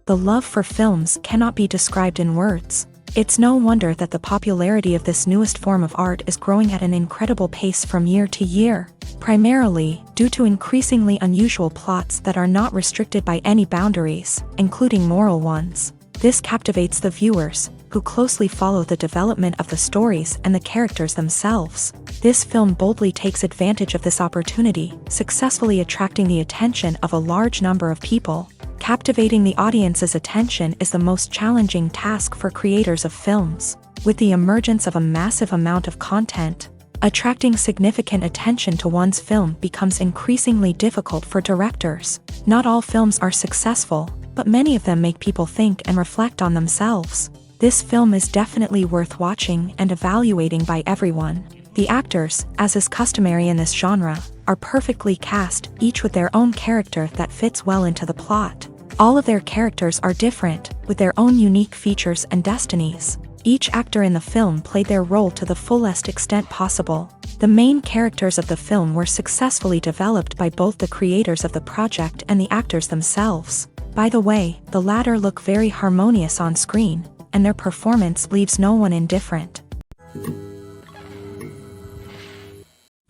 The love for films cannot be described in words. It's no wonder that the popularity of this newest form of art is growing at an incredible pace from year to year, primarily due to increasingly unusual plots that are not restricted by any boundaries, including moral ones. This captivates the viewers, who closely follow the development of the stories and the characters themselves. This film boldly takes advantage of this opportunity, successfully attracting the attention of a large number of people. Captivating the audience's attention is the most challenging task for creators of films. With the emergence of a massive amount of content, attracting significant attention to one's film becomes increasingly difficult for directors. Not all films are successful, but many of them make people think and reflect on themselves. This film is definitely worth watching and evaluating by everyone. The actors, as is customary in this genre, are perfectly cast, each with their own character that fits well into the plot. All of their characters are different, with their own unique features and destinies. Each actor in the film played their role to the fullest extent possible. The main characters of the film were successfully developed by both the creators of the project and the actors themselves. By the way, the latter look very harmonious on screen, and their performance leaves no one indifferent.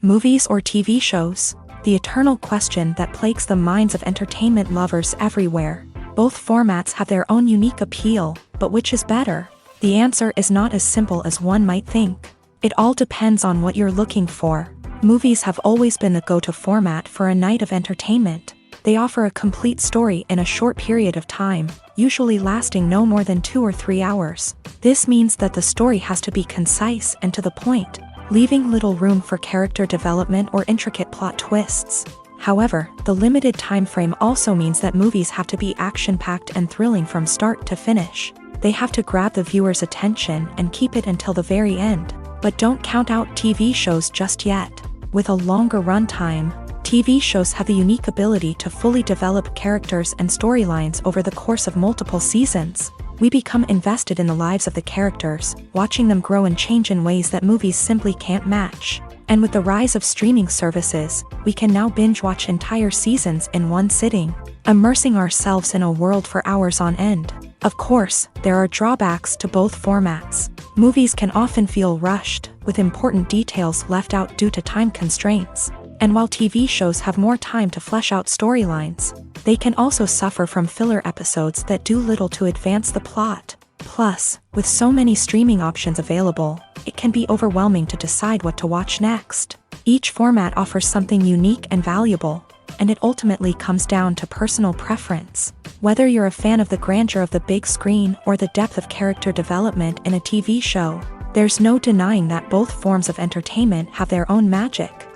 Movies or TV shows? The eternal question that plagues the minds of entertainment lovers everywhere. Both formats have their own unique appeal, but which is better? The answer is not as simple as one might think. It all depends on what you're looking for. Movies have always been the go-to format for a night of entertainment. They offer a complete story in a short period of time, usually lasting no more than 2 or 3 hours. This means that the story has to be concise and to the point, leaving little room for character development or intricate plot twists. However, the limited time frame also means that movies have to be action-packed and thrilling from start to finish. They have to grab the viewer's attention and keep it until the very end. But don't count out TV shows just yet. With a longer runtime, TV shows have the unique ability to fully develop characters and storylines over the course of multiple seasons. We become invested in the lives of the characters, watching them grow and change in ways that movies simply can't match. And with the rise of streaming services, we can now binge-watch entire seasons in one sitting, immersing ourselves in a world for hours on end. Of course, there are drawbacks to both formats. Movies can often feel rushed, with important details left out due to time constraints. And while TV shows have more time to flesh out storylines, they can also suffer from filler episodes that do little to advance the plot. Plus, with so many streaming options available, it can be overwhelming to decide what to watch next. Each format offers something unique and valuable, and it ultimately comes down to personal preference. Whether you're a fan of the grandeur of the big screen or the depth of character development in a TV show, there's no denying that both forms of entertainment have their own magic.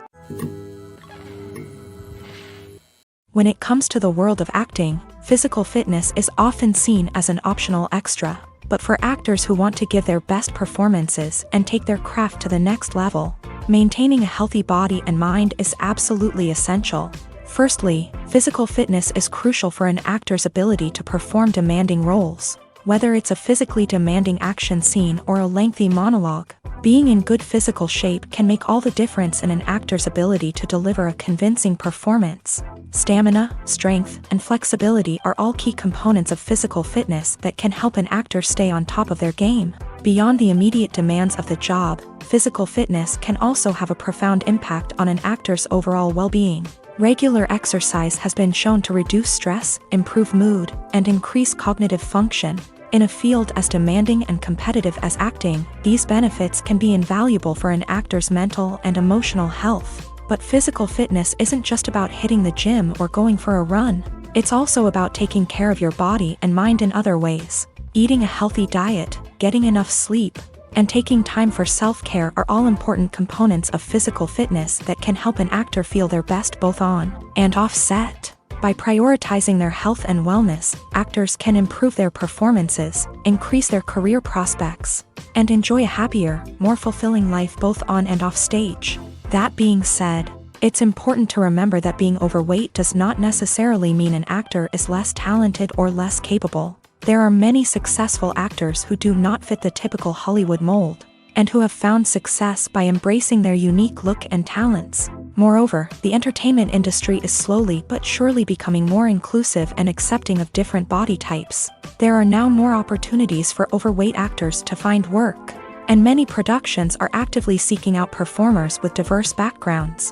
When it comes to the world of acting, physical fitness is often seen as an optional extra. But for actors who want to give their best performances and take their craft to the next level, maintaining a healthy body and mind is absolutely essential. Firstly, physical fitness is crucial for an actor's ability to perform demanding roles. Whether it's a physically demanding action scene or a lengthy monologue, being in good physical shape can make all the difference in an actor's ability to deliver a convincing performance. Stamina, strength, and flexibility are all key components of physical fitness that can help an actor stay on top of their game. Beyond the immediate demands of the job, physical fitness can also have a profound impact on an actor's overall well-being. Regular exercise has been shown to reduce stress, improve mood, and increase cognitive function. In a field as demanding and competitive as acting, these benefits can be invaluable for an actor's mental and emotional health. But physical fitness isn't just about hitting the gym or going for a run. It's also about taking care of your body and mind in other ways. Eating a healthy diet, getting enough sleep, and taking time for self-care are all important components of physical fitness that can help an actor feel their best both on and off set. By prioritizing their health and wellness, actors can improve their performances, increase their career prospects, and enjoy a happier, more fulfilling life both on and off stage. That being said, it's important to remember that being overweight does not necessarily mean an actor is less talented or less capable. There are many successful actors who do not fit the typical Hollywood mold, and who have found success by embracing their unique look and talents. Moreover, the entertainment industry is slowly but surely becoming more inclusive and accepting of different body types. There are now more opportunities for overweight actors to find work, and many productions are actively seeking out performers with diverse backgrounds.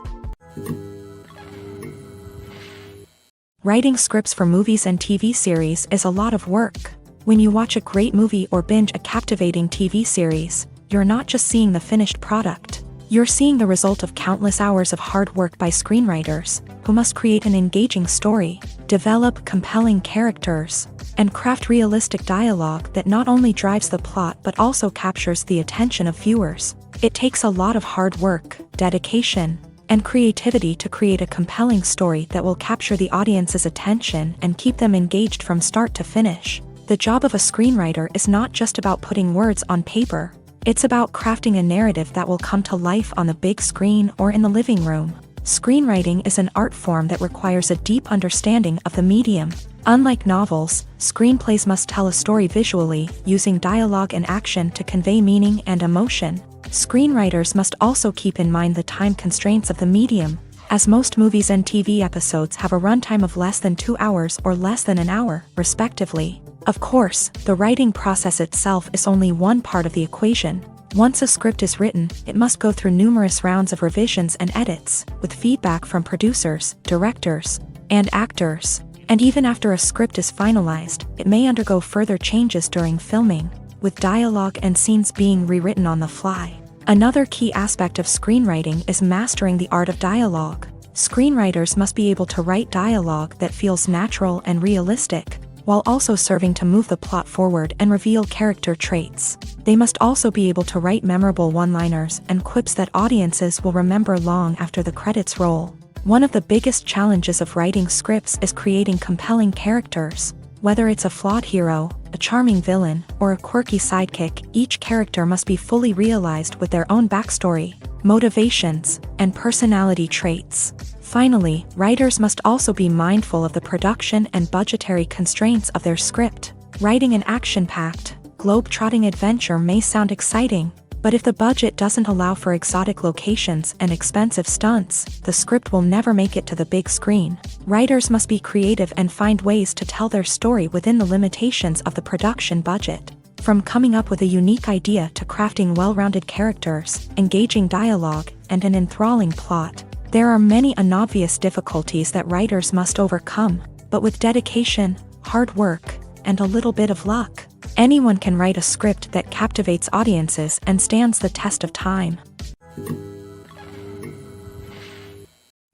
Writing scripts for movies and TV series is a lot of work. When you watch a great movie or binge a captivating TV series, you're not just seeing the finished product. You're seeing the result of countless hours of hard work by screenwriters, who must create an engaging story, develop compelling characters, and craft realistic dialogue that not only drives the plot but also captures the attention of viewers. It takes a lot of hard work, dedication, and creativity to create a compelling story that will capture the audience's attention and keep them engaged from start to finish. The job of a screenwriter is not just about putting words on paper. It's about crafting a narrative that will come to life on the big screen or in the living room. Screenwriting is an art form that requires a deep understanding of the medium. Unlike novels, screenplays must tell a story visually, using dialogue and action to convey meaning and emotion. Screenwriters must also keep in mind the time constraints of the medium, as most movies and TV episodes have a runtime of less than 2 hours or less than an hour, respectively. Of course, the writing process itself is only one part of the equation. Once a script is written, it must go through numerous rounds of revisions and edits, with feedback from producers, directors, and actors. And even after a script is finalized, it may undergo further changes during filming, with dialogue and scenes being rewritten on the fly. Another key aspect of screenwriting is mastering the art of dialogue. Screenwriters must be able to write dialogue that feels natural and realistic, while also serving to move the plot forward and reveal character traits. They must also be able to write memorable one-liners and quips that audiences will remember long after the credits roll. One of the biggest challenges of writing scripts is creating compelling characters. Whether it's a flawed hero, a charming villain, or a quirky sidekick, each character must be fully realized with their own backstory, motivations, and personality traits. Finally, writers must also be mindful of the production and budgetary constraints of their script. Writing an action-packed, globe-trotting adventure may sound exciting, but if the budget doesn't allow for exotic locations and expensive stunts, the script will never make it to the big screen. Writers must be creative and find ways to tell their story within the limitations of the production budget. From coming up with a unique idea to crafting well-rounded characters, engaging dialogue, and an enthralling plot, there are many unobvious difficulties that writers must overcome, but with dedication, hard work, and a little bit of luck, anyone can write a script that captivates audiences and stands the test of time.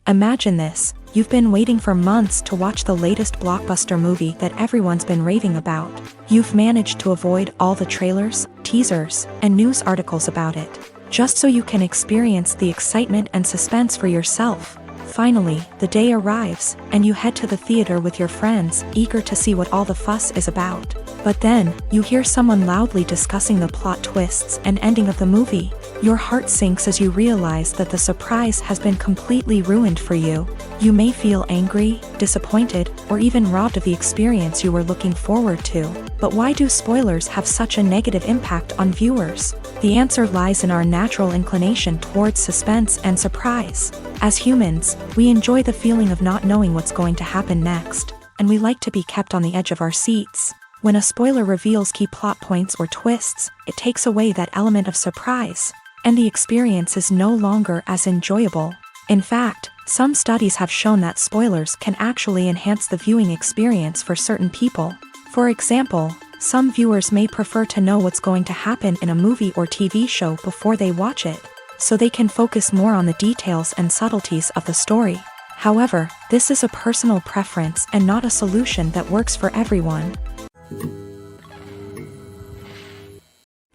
Imagine this: you've been waiting for months to watch the latest blockbuster movie that everyone's been raving about. You've managed to avoid all the trailers, teasers, and news articles about it, just so you can experience the excitement and suspense for yourself. Finally, the day arrives, and you head to the theater with your friends, eager to see what all the fuss is about. But then, you hear someone loudly discussing the plot twists and ending of the movie. Your heart sinks as you realize that the surprise has been completely ruined for you. You may feel angry, disappointed, or even robbed of the experience you were looking forward to. But why do spoilers have such a negative impact on viewers? The answer lies in our natural inclination towards suspense and surprise. As humans, we enjoy the feeling of not knowing what's going to happen next, and we like to be kept on the edge of our seats. When a spoiler reveals key plot points or twists, it takes away that element of surprise, and the experience is no longer as enjoyable. In fact, some studies have shown that spoilers can actually enhance the viewing experience for certain people. For example, some viewers may prefer to know what's going to happen in a movie or TV show before they watch it, so they can focus more on the details and subtleties of the story. However, this is a personal preference and not a solution that works for everyone.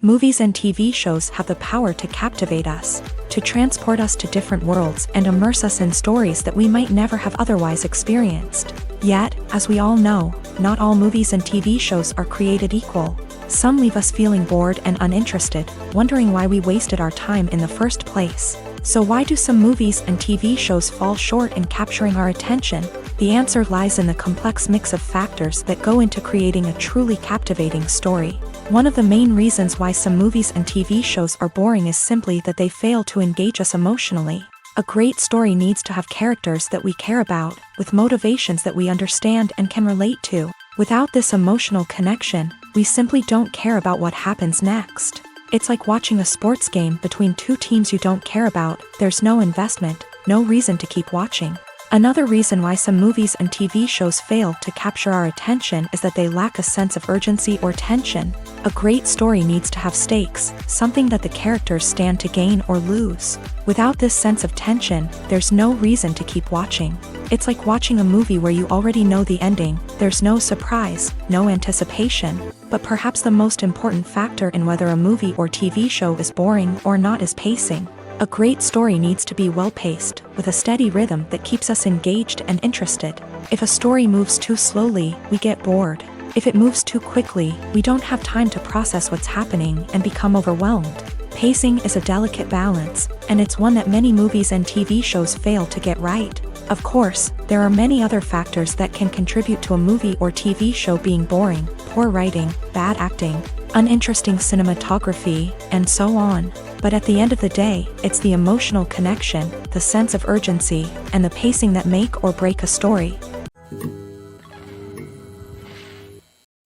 Movies and TV shows have the power to captivate us, to transport us to different worlds and immerse us in stories that we might never have otherwise experienced. Yet, as we all know, not all movies and TV shows are created equal. Some leave us feeling bored and uninterested, wondering why we wasted our time in the first place. So why do some movies and TV shows fall short in capturing our attention? The answer lies in the complex mix of factors that go into creating a truly captivating story. One of the main reasons why some movies and TV shows are boring is simply that they fail to engage us emotionally. A great story needs to have characters that we care about, with motivations that we understand and can relate to. Without this emotional connection, we simply don't care about what happens next. It's like watching a sports game between two teams you don't care about. There's no investment, no reason to keep watching. Another reason why some movies and TV shows fail to capture our attention is that they lack a sense of urgency or tension. A great story needs to have stakes, something that the characters stand to gain or lose. Without this sense of tension, there's no reason to keep watching. It's like watching a movie where you already know the ending. There's no surprise, no anticipation. But perhaps the most important factor in whether a movie or TV show is boring or not is pacing. A great story needs to be well-paced, with a steady rhythm that keeps us engaged and interested. If a story moves too slowly, we get bored. If it moves too quickly, we don't have time to process what's happening and become overwhelmed. Pacing is a delicate balance, and it's one that many movies and TV shows fail to get right. Of course, there are many other factors that can contribute to a movie or TV show being boring: poor writing, bad acting, uninteresting cinematography, and so on. But at the end of the day, it's the emotional connection, the sense of urgency, and the pacing that make or break a story.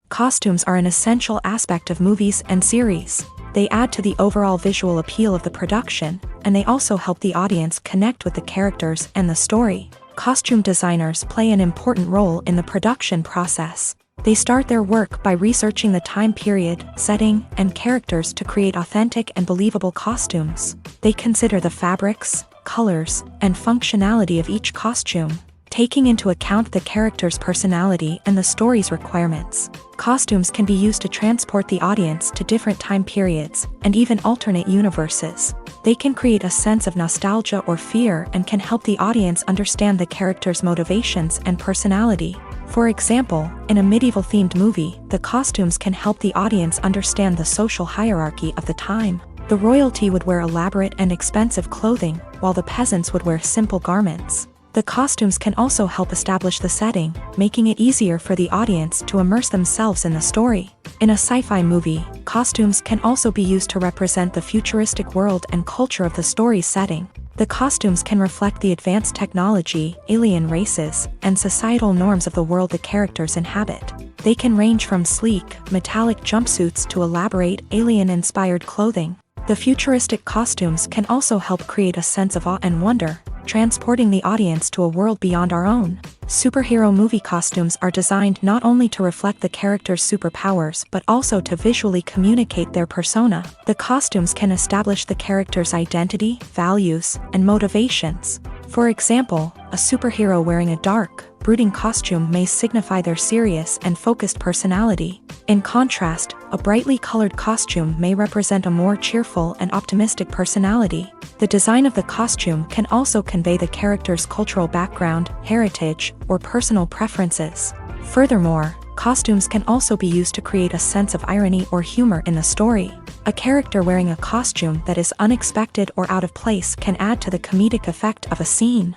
Costumes are an essential aspect of movies and series. They add to the overall visual appeal of the production, and they also help the audience connect with the characters and the story. Costume designers play an important role in the production process. They start their work by researching the time period, setting, and characters to create authentic and believable costumes. They consider the fabrics, colors, and functionality of each costume, taking into account the character's personality and the story's requirements. Costumes can be used to transport the audience to different time periods, and even alternate universes. They can create a sense of nostalgia or fear and can help the audience understand the character's motivations and personality. For example, in a medieval-themed movie, the costumes can help the audience understand the social hierarchy of the time. The royalty would wear elaborate and expensive clothing, while the peasants would wear simple garments. The costumes can also help establish the setting, making it easier for the audience to immerse themselves in the story. In a sci-fi movie, costumes can also be used to represent the futuristic world and culture of the story's setting. The costumes can reflect the advanced technology, alien races, and societal norms of the world the characters inhabit. They can range from sleek, metallic jumpsuits to elaborate, alien-inspired clothing. The futuristic costumes can also help create a sense of awe and wonder, transporting the audience to a world beyond our own. Superhero movie costumes are designed not only to reflect the character's superpowers but also to visually communicate their persona. The costumes can establish the character's identity, values, and motivations. For example, a superhero wearing a dark, brooding costume may signify their serious and focused personality. In contrast, a brightly colored costume may represent a more cheerful and optimistic personality. The design of the costume can also convey the character's cultural background, heritage, or personal preferences. Furthermore, costumes can also be used to create a sense of irony or humor in the story. A character wearing a costume that is unexpected or out of place can add to the comedic effect of a scene.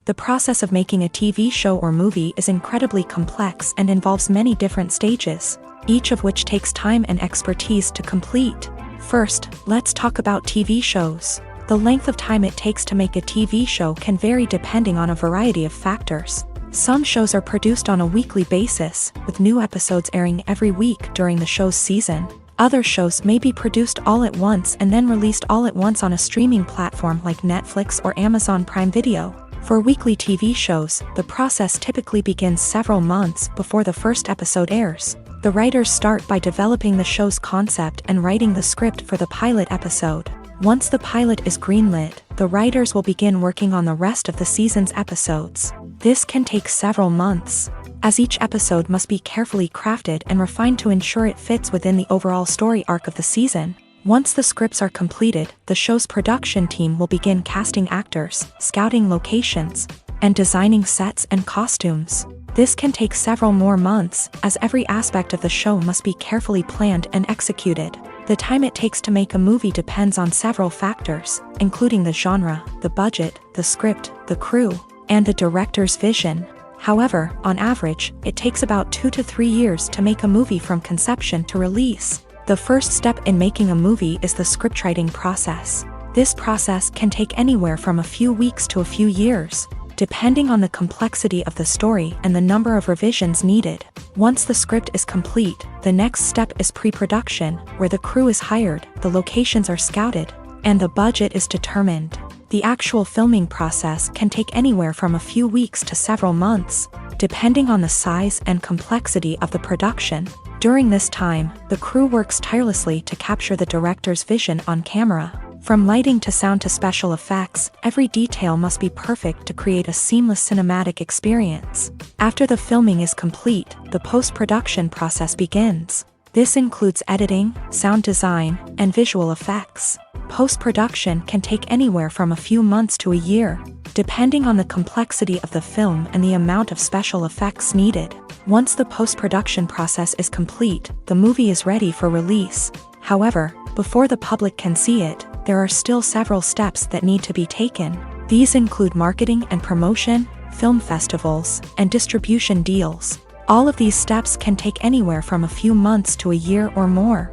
The process of making a TV show or movie is incredibly complex and involves many different stages, each of which takes time and expertise to complete. First, let's talk about TV shows. The length of time it takes to make a TV show can vary depending on a variety of factors. Some shows are produced on a weekly basis, with new episodes airing every week during the show's season. Other shows may be produced all at once and then released all at once on a streaming platform like Netflix or Amazon Prime Video. For weekly TV shows, the process typically begins several months before the first episode airs. The writers start by developing the show's concept and writing the script for the pilot episode. Once the pilot is greenlit, the writers will begin working on the rest of the season's episodes. This can take several months, as each episode must be carefully crafted and refined to ensure it fits within the overall story arc of the season. Once the scripts are completed, the show's production team will begin casting actors, scouting locations, and designing sets and costumes. This can take several more months, as every aspect of the show must be carefully planned and executed. The time it takes to make a movie depends on several factors, including the genre, the budget, the script, the crew, and the director's vision. However, on average, it takes about 2 to 3 years to make a movie from conception to release. The first step in making a movie is the scriptwriting process. This process can take anywhere from a few weeks to a few years, depending on the complexity of the story and the number of revisions needed. Once the script is complete, the next step is pre-production, where the crew is hired, the locations are scouted, and the budget is determined. The actual filming process can take anywhere from a few weeks to several months, depending on the size and complexity of the production. During this time, the crew works tirelessly to capture the director's vision on camera. From lighting to sound to special effects, every detail must be perfect to create a seamless cinematic experience. After the filming is complete, the post-production process begins. This includes editing, sound design, and visual effects. Post-production can take anywhere from a few months to a year, depending on the complexity of the film and the amount of special effects needed. Once the post-production process is complete, the movie is ready for release. However, before the public can see it, there are still several steps that need to be taken. These include marketing and promotion, film festivals, and distribution deals. All of these steps can take anywhere from a few months to a year or more.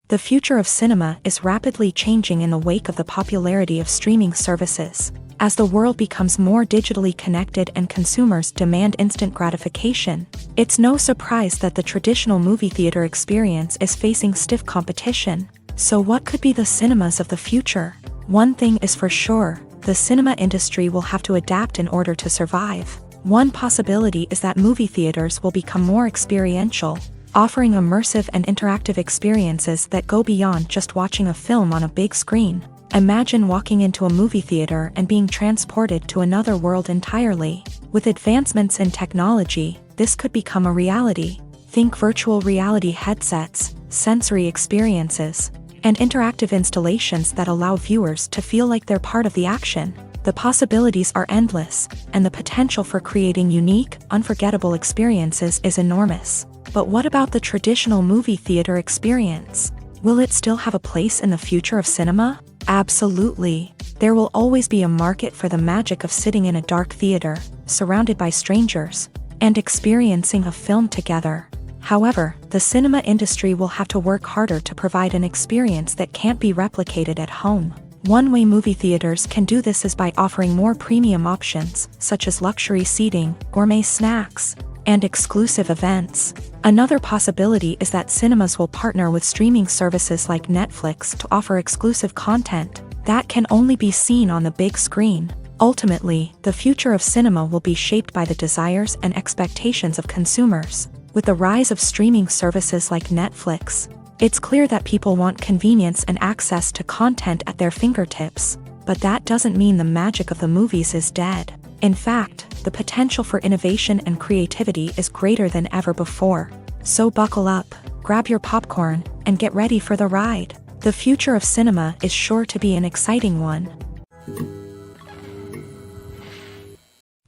The future of cinema is rapidly changing in the wake of the popularity of streaming services. As the world becomes more digitally connected and consumers demand instant gratification, it's no surprise that the traditional movie theater experience is facing stiff competition. So what could be the cinemas of the future? One thing is for sure, the cinema industry will have to adapt in order to survive. One possibility is that movie theaters will become more experiential, offering immersive and interactive experiences that go beyond just watching a film on a big screen. Imagine walking into a movie theater and being transported to another world entirely. With advancements in technology, this could become a reality. Think virtual reality headsets, sensory experiences, and interactive installations that allow viewers to feel like they're part of the action. The possibilities are endless, and the potential for creating unique, unforgettable experiences is enormous. But what about the traditional movie theater experience? Will it still have a place in the future of cinema? Absolutely. There will always be a market for the magic of sitting in a dark theater, surrounded by strangers, and experiencing a film together. However, the cinema industry will have to work harder to provide an experience that can't be replicated at home. One way movie theaters can do this is by offering more premium options, such as luxury seating, gourmet snacks, and exclusive events. Another possibility is that cinemas will partner with streaming services like Netflix to offer exclusive content that can only be seen on the big screen. Ultimately, the future of cinema will be shaped by the desires and expectations of consumers. With the rise of streaming services like Netflix, it's clear that people want convenience and access to content at their fingertips. But that doesn't mean the magic of the movies is dead. In fact, the potential for innovation and creativity is greater than ever before. So buckle up, grab your popcorn, and get ready for the ride. The future of cinema is sure to be an exciting one.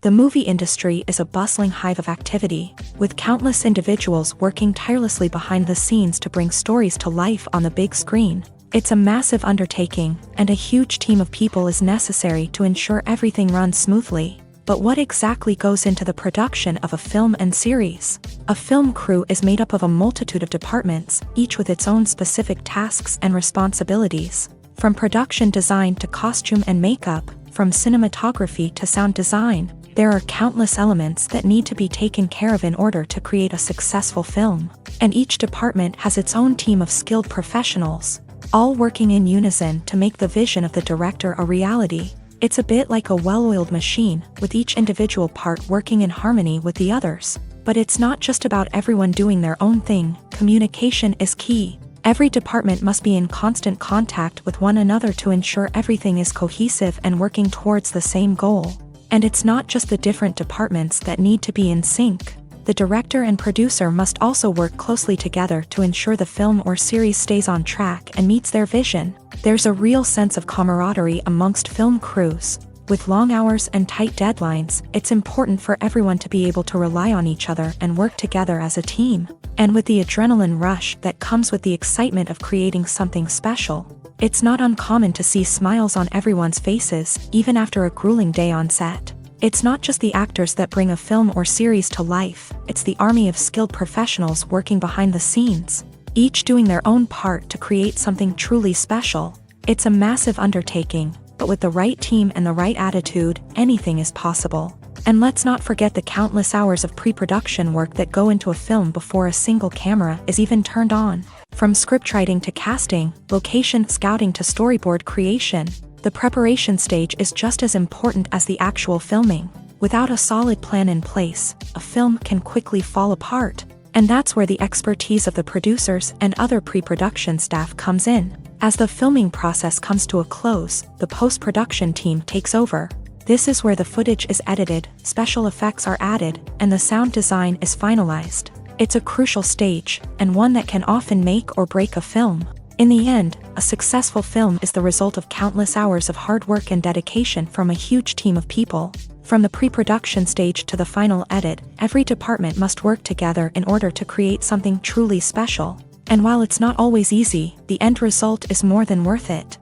The movie industry is a bustling hive of activity, with countless individuals working tirelessly behind the scenes to bring stories to life on the big screen. It's a massive undertaking, and a huge team of people is necessary to ensure everything runs smoothly. But what exactly goes into the production of a film and series? A film crew is made up of a multitude of departments, each with its own specific tasks and responsibilities. From production design to costume and makeup, from cinematography to sound design, there are countless elements that need to be taken care of in order to create a successful film. And each department has its own team of skilled professionals, all working in unison to make the vision of the director a reality. It's a bit like a well-oiled machine, with each individual part working in harmony with the others. But it's not just about everyone doing their own thing. Communication is key. Every department must be in constant contact with one another to ensure everything is cohesive and working towards the same goal. And it's not just the different departments that need to be in sync. The director and producer must also work closely together to ensure the film or series stays on track and meets their vision. There's a real sense of camaraderie amongst film crews. With long hours and tight deadlines, it's important for everyone to be able to rely on each other and work together as a team. And with the adrenaline rush that comes with the excitement of creating something special, it's not uncommon to see smiles on everyone's faces, even after a grueling day on set. It's not just the actors that bring a film or series to life, it's the army of skilled professionals working behind the scenes, each doing their own part to create something truly special. It's a massive undertaking, but with the right team and the right attitude, anything is possible. And let's not forget the countless hours of pre-production work that go into a film before a single camera is even turned on. From scriptwriting to casting, location scouting to storyboard creation, the preparation stage is just as important as the actual filming. Without a solid plan in place, a film can quickly fall apart. And that's where the expertise of the producers and other pre-production staff comes in. As the filming process comes to a close, the post-production team takes over. This is where the footage is edited, special effects are added, and the sound design is finalized. It's a crucial stage, and one that can often make or break a film. In the end, a successful film is the result of countless hours of hard work and dedication from a huge team of people. From the pre-production stage to the final edit, every department must work together in order to create something truly special. And while it's not always easy, the end result is more than worth it.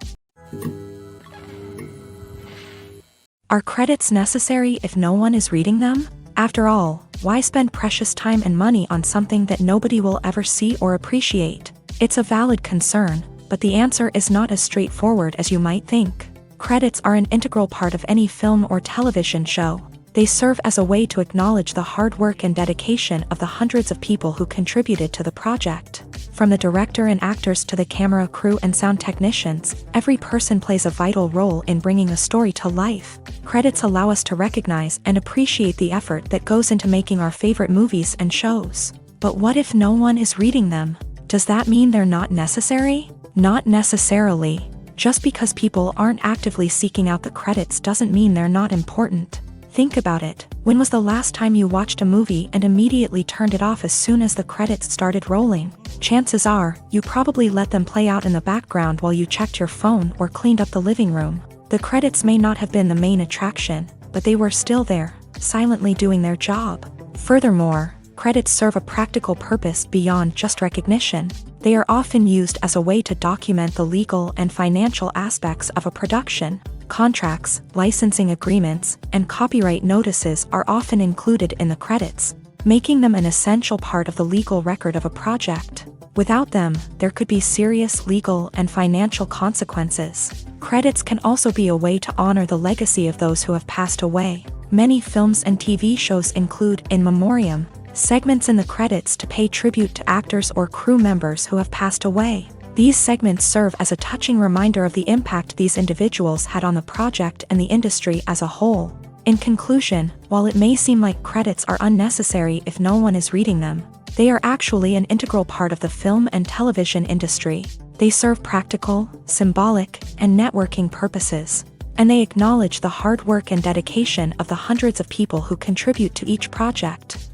Are credits necessary if no one is reading them? After all, why spend precious time and money on something that nobody will ever see or appreciate? It's a valid concern, but the answer is not as straightforward as you might think. Credits are an integral part of any film or television show. They serve as a way to acknowledge the hard work and dedication of the hundreds of people who contributed to the project. From the director and actors to the camera crew and sound technicians, every person plays a vital role in bringing a story to life. Credits allow us to recognize and appreciate the effort that goes into making our favorite movies and shows. But what if no one is reading them? Does that mean they're not necessary? Not necessarily. Just because people aren't actively seeking out the credits doesn't mean they're not important. Think about it. When was the last time you watched a movie and immediately turned it off as soon as the credits started rolling? Chances are, you probably let them play out in the background while you checked your phone or cleaned up the living room. The credits may not have been the main attraction, but they were still there, silently doing their job. Furthermore, credits serve a practical purpose beyond just recognition. They are often used as a way to document the legal and financial aspects of a production. Contracts, licensing agreements, and copyright notices are often included in the credits, making them an essential part of the legal record of a project. Without them, there could be serious legal and financial consequences. Credits can also be a way to honor the legacy of those who have passed away. Many films and TV shows include in memoriam segments in the credits to pay tribute to actors or crew members who have passed away. These segments serve as a touching reminder of the impact these individuals had on the project and the industry as a whole. In conclusion, while it may seem like credits are unnecessary if no one is reading them, they are actually an integral part of the film and television industry. They serve practical, symbolic, and networking purposes, and they acknowledge the hard work and dedication of the hundreds of people who contribute to each project.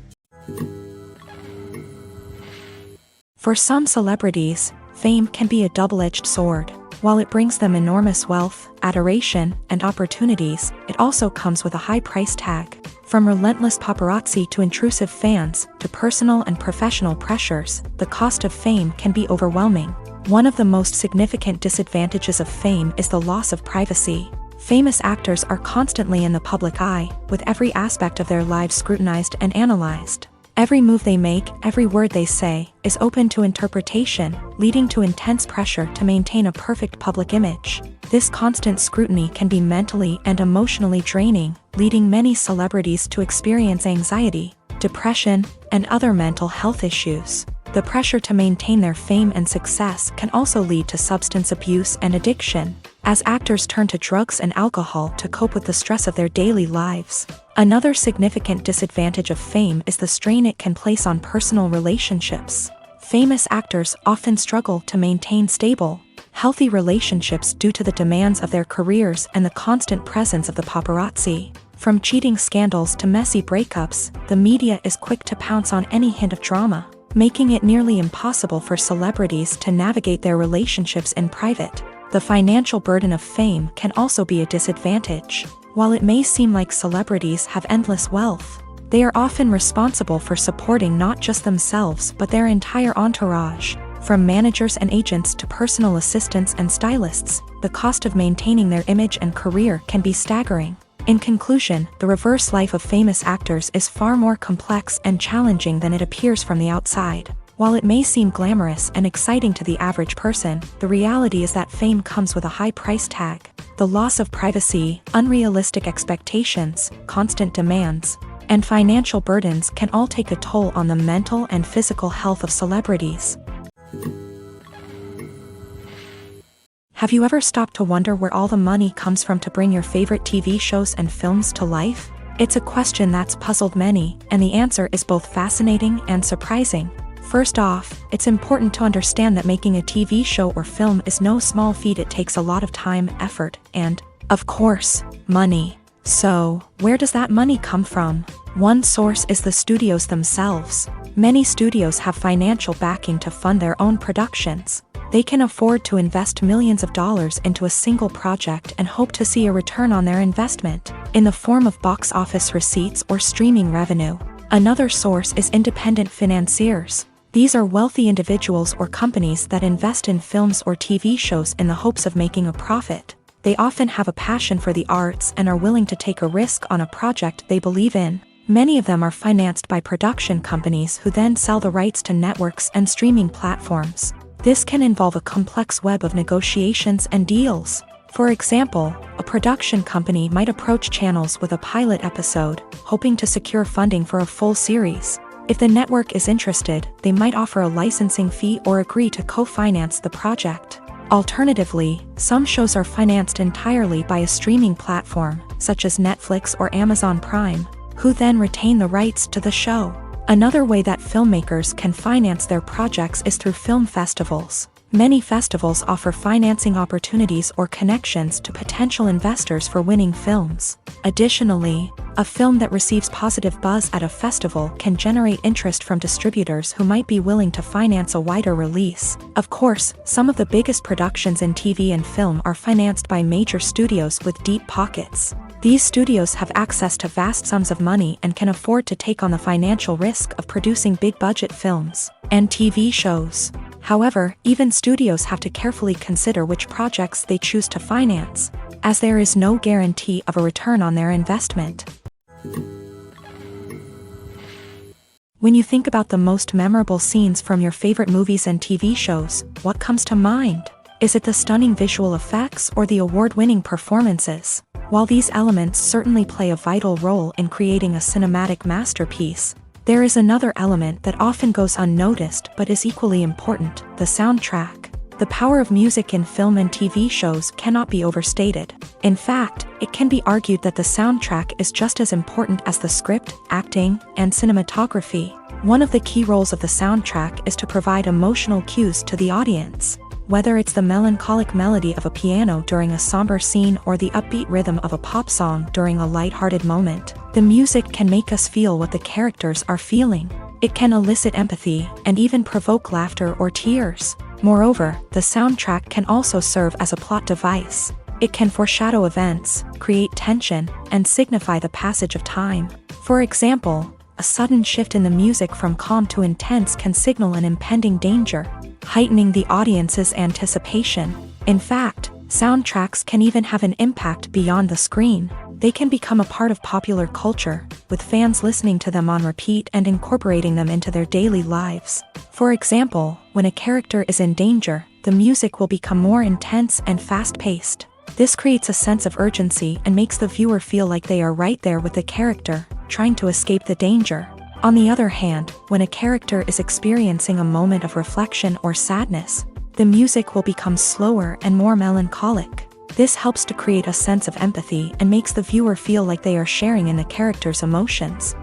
For some celebrities, fame can be a double-edged sword. While it brings them enormous wealth, adoration, and opportunities, it also comes with a high price tag. From relentless paparazzi to intrusive fans, to personal and professional pressures, the cost of fame can be overwhelming. One of the most significant disadvantages of fame is the loss of privacy. Famous actors are constantly in the public eye, with every aspect of their lives scrutinized and analyzed. Every move they make, every word they say, is open to interpretation, leading to intense pressure to maintain a perfect public image. This constant scrutiny can be mentally and emotionally draining, leading many celebrities to experience anxiety, depression, and other mental health issues. The pressure to maintain their fame and success can also lead to substance abuse and addiction, as actors turn to drugs and alcohol to cope with the stress of their daily lives. Another significant disadvantage of fame is the strain it can place on personal relationships. Famous actors often struggle to maintain stable, healthy relationships due to the demands of their careers and the constant presence of the paparazzi. From cheating scandals to messy breakups, the media is quick to pounce on any hint of drama, making it nearly impossible for celebrities to navigate their relationships in private. The financial burden of fame can also be a disadvantage. While it may seem like celebrities have endless wealth, they are often responsible for supporting not just themselves but their entire entourage. From managers and agents to personal assistants and stylists, the cost of maintaining their image and career can be staggering. In conclusion, the reverse life of famous actors is far more complex and challenging than it appears from the outside. While it may seem glamorous and exciting to the average person, the reality is that fame comes with a high price tag. The loss of privacy, unrealistic expectations, constant demands, and financial burdens can all take a toll on the mental and physical health of celebrities. Have you ever stopped to wonder where all the money comes from to bring your favorite TV shows and films to life? It's a question that's puzzled many, and the answer is both fascinating and surprising. First off, it's important to understand that making a TV show or film is no small feat. It takes a lot of time, effort, and, of course, money. So, where does that money come from? One source is the studios themselves. Many studios have financial backing to fund their own productions. They can afford to invest millions of dollars into a single project and hope to see a return on their investment, in the form of box office receipts or streaming revenue. Another source is independent financiers. These are wealthy individuals or companies that invest in films or TV shows in the hopes of making a profit. They often have a passion for the arts and are willing to take a risk on a project they believe in. Many of them are financed by production companies who then sell the rights to networks and streaming platforms. This can involve a complex web of negotiations and deals. For example, a production company might approach channels with a pilot episode, hoping to secure funding for a full series. If the network is interested, they might offer a licensing fee or agree to co-finance the project. Alternatively, some shows are financed entirely by a streaming platform, such as Netflix or Amazon Prime, who then retain the rights to the show. Another way that filmmakers can finance their projects is through film festivals. Many festivals offer financing opportunities or connections to potential investors for winning films. Additionally, a film that receives positive buzz at a festival can generate interest from distributors who might be willing to finance a wider release. Of course, some of the biggest productions in TV and film are financed by major studios with deep pockets. These studios have access to vast sums of money and can afford to take on the financial risk of producing big-budget films and TV shows. However, even studios have to carefully consider which projects they choose to finance, as there is no guarantee of a return on their investment. When you think about the most memorable scenes from your favorite movies and TV shows, what comes to mind? Is it the stunning visual effects or the award-winning performances? While these elements certainly play a vital role in creating a cinematic masterpiece, there is another element that often goes unnoticed but is equally important: the soundtrack. The power of music in film and TV shows cannot be overstated. In fact, it can be argued that the soundtrack is just as important as the script, acting, and cinematography. One of the key roles of the soundtrack is to provide emotional cues to the audience. Whether it's the melancholic melody of a piano during a somber scene or the upbeat rhythm of a pop song during a light-hearted moment, the music can make us feel what the characters are feeling. It can elicit empathy and even provoke laughter or tears. Moreover, the soundtrack can also serve as a plot device. It can foreshadow events, create tension, and signify the passage of time. For example, a sudden shift in the music from calm to intense can signal an impending danger, heightening the audience's anticipation. In fact, soundtracks can even have an impact beyond the screen. They can become a part of popular culture, with fans listening to them on repeat and incorporating them into their daily lives. For example, when a character is in danger, the music will become more intense and fast-paced. This creates a sense of urgency and makes the viewer feel like they are right there with the character, trying to escape the danger. On the other hand, when a character is experiencing a moment of reflection or sadness, the music will become slower and more melancholic. This helps to create a sense of empathy and makes the viewer feel like they are sharing in the character's emotions.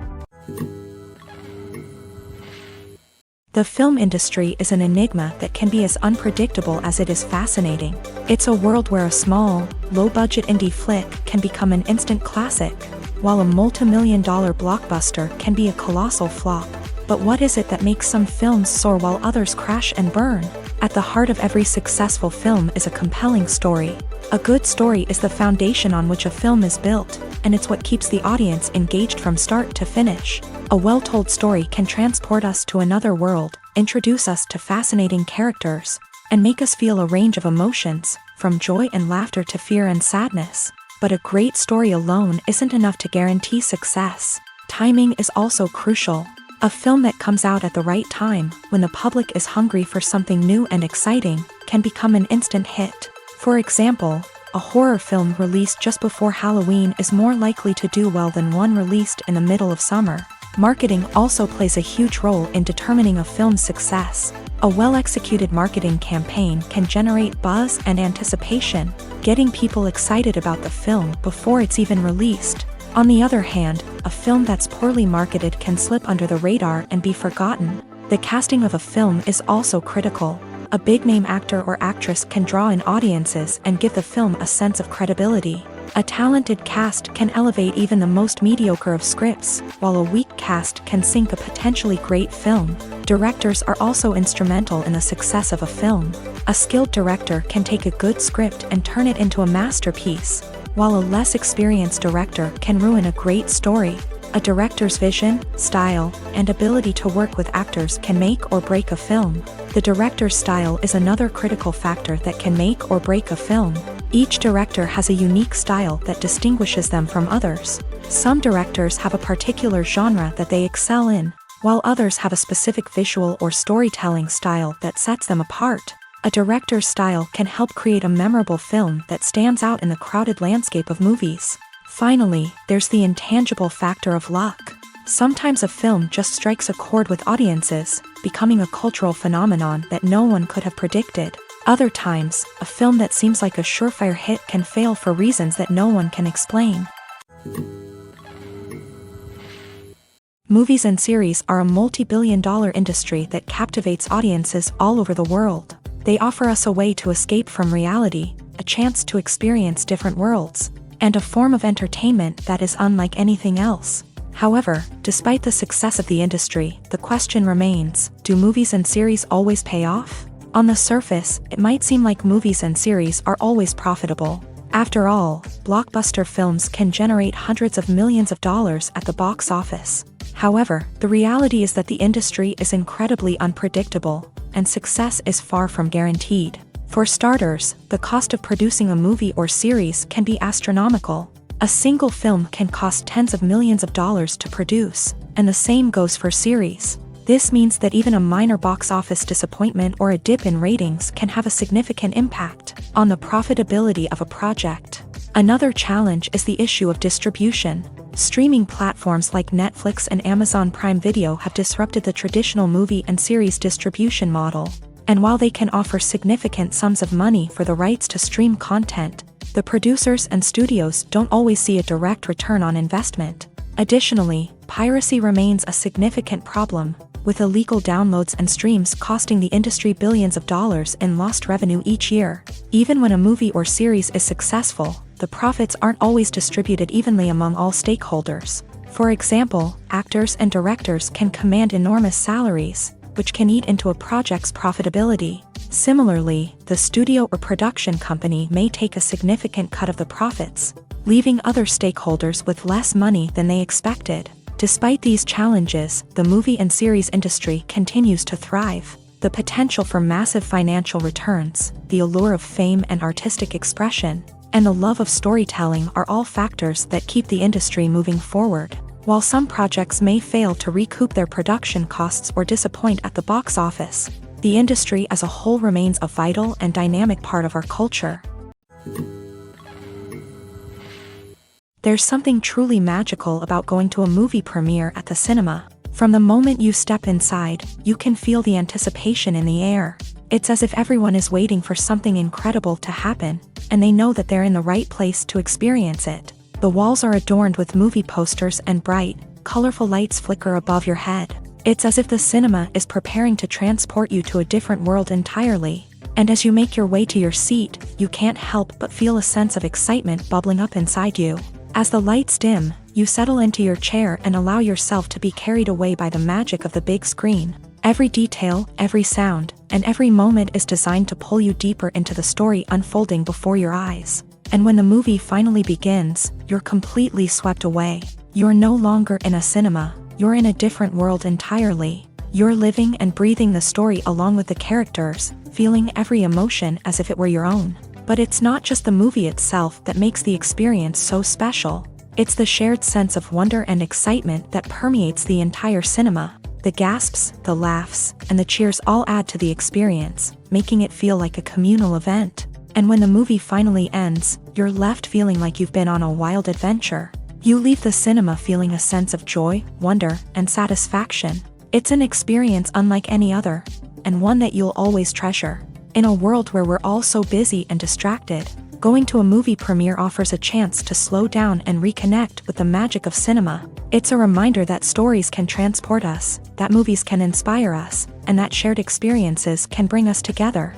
The film industry is an enigma that can be as unpredictable as it is fascinating. It's a world where a small, low-budget indie flick can become an instant classic, while a multi-million-dollar blockbuster can be a colossal flop. But what is it that makes some films soar while others crash and burn? At the heart of every successful film is a compelling story. A good story is the foundation on which a film is built, and it's what keeps the audience engaged from start to finish. A well-told story can transport us to another world, introduce us to fascinating characters, and make us feel a range of emotions, from joy and laughter to fear and sadness. But a great story alone isn't enough to guarantee success. Timing is also crucial. A film that comes out at the right time, when the public is hungry for something new and exciting, can become an instant hit. For example, a horror film released just before Halloween is more likely to do well than one released in the middle of summer. Marketing also plays a huge role in determining a film's success. A well-executed marketing campaign can generate buzz and anticipation, getting people excited about the film before it's even released. On the other hand, a film that's poorly marketed can slip under the radar and be forgotten. The casting of a film is also critical. A big-name actor or actress can draw in audiences and give the film a sense of credibility. A talented cast can elevate even the most mediocre of scripts, while a weak cast can sink a potentially great film. Directors are also instrumental in the success of a film. A skilled director can take a good script and turn it into a masterpiece, while a less experienced director can ruin a great story. A director's vision, style, and ability to work with actors can make or break a film. The director's style is another critical factor that can make or break a film. Each director has a unique style that distinguishes them from others. Some directors have a particular genre that they excel in, while others have a specific visual or storytelling style that sets them apart. A director's style can help create a memorable film that stands out in the crowded landscape of movies. Finally, there's the intangible factor of luck. Sometimes a film just strikes a chord with audiences, becoming a cultural phenomenon that no one could have predicted. Other times, a film that seems like a surefire hit can fail for reasons that no one can explain. Movies and series are a multi-billion-dollar industry that captivates audiences all over the world. They offer us a way to escape from reality, a chance to experience different worlds, and a form of entertainment that is unlike anything else. However, despite the success of the industry, the question remains, do movies and series always pay off? On the surface, it might seem like movies and series are always profitable. After all, blockbuster films can generate hundreds of millions of dollars at the box office. However, the reality is that the industry is incredibly unpredictable, and success is far from guaranteed. For starters, the cost of producing a movie or series can be astronomical. A single film can cost tens of millions of dollars to produce, and the same goes for series. This means that even a minor box office disappointment or a dip in ratings can have a significant impact on the profitability of a project. Another challenge is the issue of distribution. Streaming platforms like Netflix and Amazon Prime Video have disrupted the traditional movie and series distribution model. And while they can offer significant sums of money for the rights to stream content, the producers and studios don't always see a direct return on investment. Additionally, piracy remains a significant problem, with illegal downloads and streams costing the industry billions of dollars in lost revenue each year. Even when a movie or series is successful, the profits aren't always distributed evenly among all stakeholders. For example, actors and directors can command enormous salaries, which can eat into a project's profitability. Similarly, the studio or production company may take a significant cut of the profits, leaving other stakeholders with less money than they expected. Despite these challenges, the movie and series industry continues to thrive. The potential for massive financial returns, the allure of fame and artistic expression, and the love of storytelling are all factors that keep the industry moving forward. While some projects may fail to recoup their production costs or disappoint at the box office, the industry as a whole remains a vital and dynamic part of our culture. There's something truly magical about going to a movie premiere at the cinema. From the moment you step inside, you can feel the anticipation in the air. It's as if everyone is waiting for something incredible to happen, and they know that they're in the right place to experience it. The walls are adorned with movie posters and bright, colorful lights flicker above your head. It's as if the cinema is preparing to transport you to a different world entirely. And as you make your way to your seat, you can't help but feel a sense of excitement bubbling up inside you. As the lights dim, you settle into your chair and allow yourself to be carried away by the magic of the big screen. Every detail, every sound, and every moment is designed to pull you deeper into the story unfolding before your eyes. And when the movie finally begins, you're completely swept away. You're no longer in a cinema, you're in a different world entirely. You're living and breathing the story along with the characters, feeling every emotion as if it were your own. But it's not just the movie itself that makes the experience so special. It's the shared sense of wonder and excitement that permeates the entire cinema. The gasps, the laughs, and the cheers all add to the experience, making it feel like a communal event. And when the movie finally ends, you're left feeling like you've been on a wild adventure. You leave the cinema feeling a sense of joy, wonder, and satisfaction. It's an experience unlike any other, and one that you'll always treasure. In a world where we're all so busy and distracted, going to a movie premiere offers a chance to slow down and reconnect with the magic of cinema. It's a reminder that stories can transport us, that movies can inspire us, and that shared experiences can bring us together.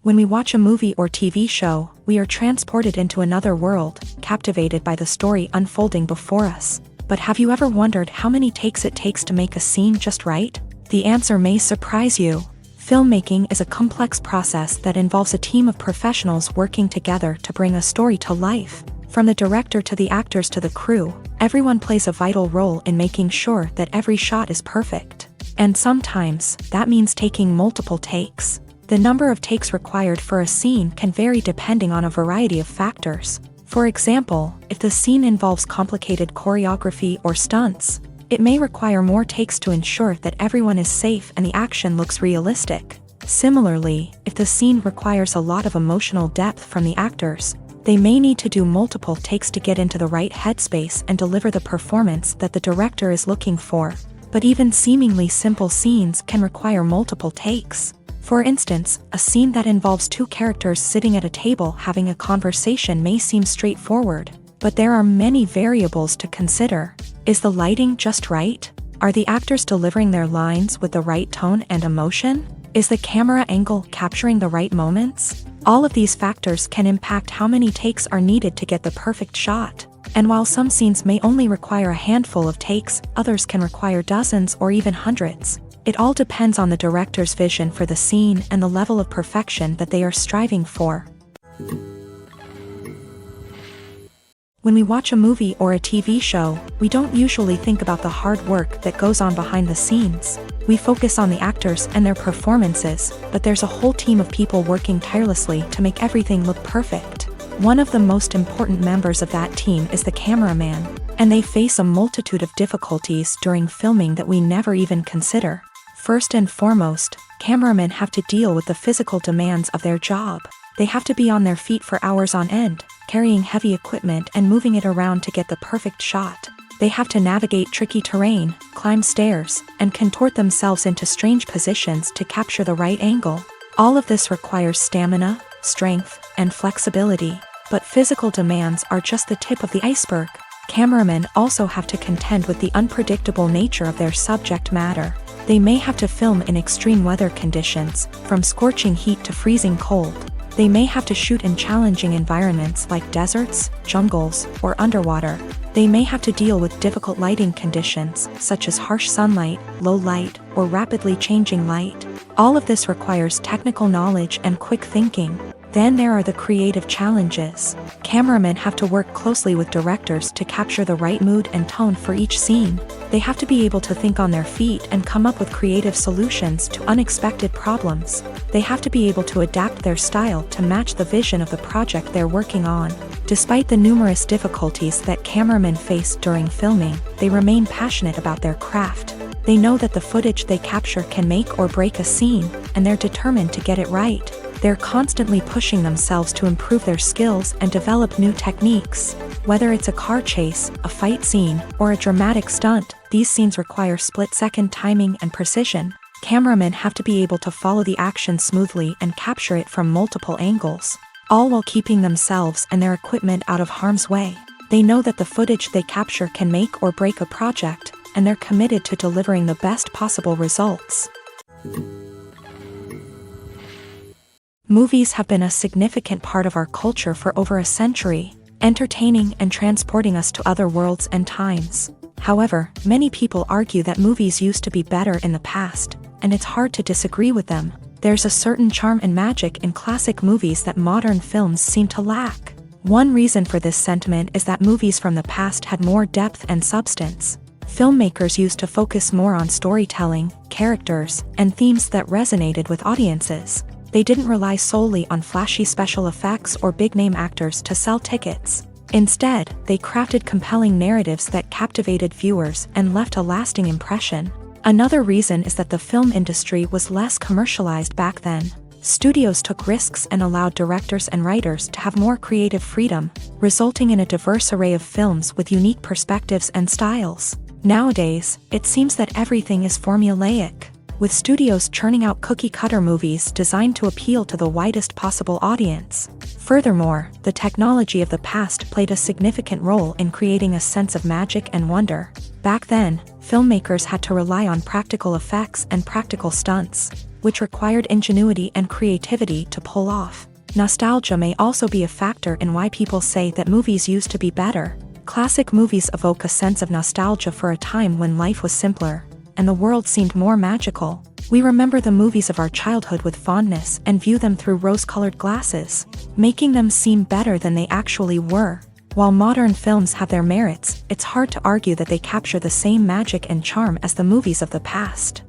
When we watch a movie or TV show, we are transported into another world, captivated by the story unfolding before us. But have you ever wondered how many takes it takes to make a scene just right? The answer may surprise you. Filmmaking is a complex process that involves a team of professionals working together to bring a story to life. From the director to the actors to the crew, everyone plays a vital role in making sure that every shot is perfect. And sometimes, that means taking multiple takes. The number of takes required for a scene can vary depending on a variety of factors. For example, if the scene involves complicated choreography or stunts, it may require more takes to ensure that everyone is safe and the action looks realistic. Similarly, if the scene requires a lot of emotional depth from the actors, they may need to do multiple takes to get into the right headspace and deliver the performance that the director is looking for. But even seemingly simple scenes can require multiple takes. For instance, a scene that involves two characters sitting at a table having a conversation may seem straightforward, but there are many variables to consider. Is the lighting just right? Are the actors delivering their lines with the right tone and emotion? Is the camera angle capturing the right moments? All of these factors can impact how many takes are needed to get the perfect shot. And while some scenes may only require a handful of takes, others can require dozens or even hundreds. It all depends on the director's vision for the scene and the level of perfection that they are striving for. When we watch a movie or a TV show, we don't usually think about the hard work that goes on behind the scenes. We focus on the actors and their performances, but there's a whole team of people working tirelessly to make everything look perfect. One of the most important members of that team is the cameraman, and they face a multitude of difficulties during filming that we never even consider. First and foremost, cameramen have to deal with the physical demands of their job. They have to be on their feet for hours on end, carrying heavy equipment and moving it around to get the perfect shot. They have to navigate tricky terrain, climb stairs, and contort themselves into strange positions to capture the right angle. All of this requires stamina, strength, and flexibility. But physical demands are just the tip of the iceberg. Cameramen also have to contend with the unpredictable nature of their subject matter. They may have to film in extreme weather conditions, from scorching heat to freezing cold. They may have to shoot in challenging environments like deserts, jungles, or underwater. They may have to deal with difficult lighting conditions, such as harsh sunlight, low light, or rapidly changing light. All of this requires technical knowledge and quick thinking. Then there are the creative challenges. Cameramen have to work closely with directors to capture the right mood and tone for each scene. They have to be able to think on their feet and come up with creative solutions to unexpected problems. They have to be able to adapt their style to match the vision of the project they're working on. Despite the numerous difficulties that cameramen face during filming, they remain passionate about their craft. They know that the footage they capture can make or break a scene, and they're determined to get it right. They're constantly pushing themselves to improve their skills and develop new techniques. Whether it's a car chase, a fight scene, or a dramatic stunt, these scenes require split-second timing and precision. Cameramen have to be able to follow the action smoothly and capture it from multiple angles, all while keeping themselves and their equipment out of harm's way. They know that the footage they capture can make or break a project, and they're committed to delivering the best possible results. Movies have been a significant part of our culture for over a century, entertaining and transporting us to other worlds and times. However, many people argue that movies used to be better in the past, and it's hard to disagree with them. There's a certain charm and magic in classic movies that modern films seem to lack. One reason for this sentiment is that movies from the past had more depth and substance. filmmakers used to focus more on storytelling, characters, and themes that resonated with audiences. They didn't rely solely on flashy special effects or big-name actors to sell tickets. Instead, they crafted compelling narratives that captivated viewers and left a lasting impression. Another reason is that the film industry was less commercialized back then. Studios took risks and allowed directors and writers to have more creative freedom, resulting in a diverse array of films with unique perspectives and styles. Nowadays, it seems that everything is formulaic, with studios churning out cookie-cutter movies designed to appeal to the widest possible audience. Furthermore, the technology of the past played a significant role in creating a sense of magic and wonder. Back then, filmmakers had to rely on practical effects and practical stunts, which required ingenuity and creativity to pull off. Nostalgia may also be a factor in why people say that movies used to be better. Classic movies evoke a sense of nostalgia for a time when life was simpler, and the world seemed more magical. We remember the movies of our childhood with fondness and view them through rose-colored glasses, making them seem better than they actually were. While modern films have their merits, it's hard to argue that they capture the same magic and charm as the movies of the past.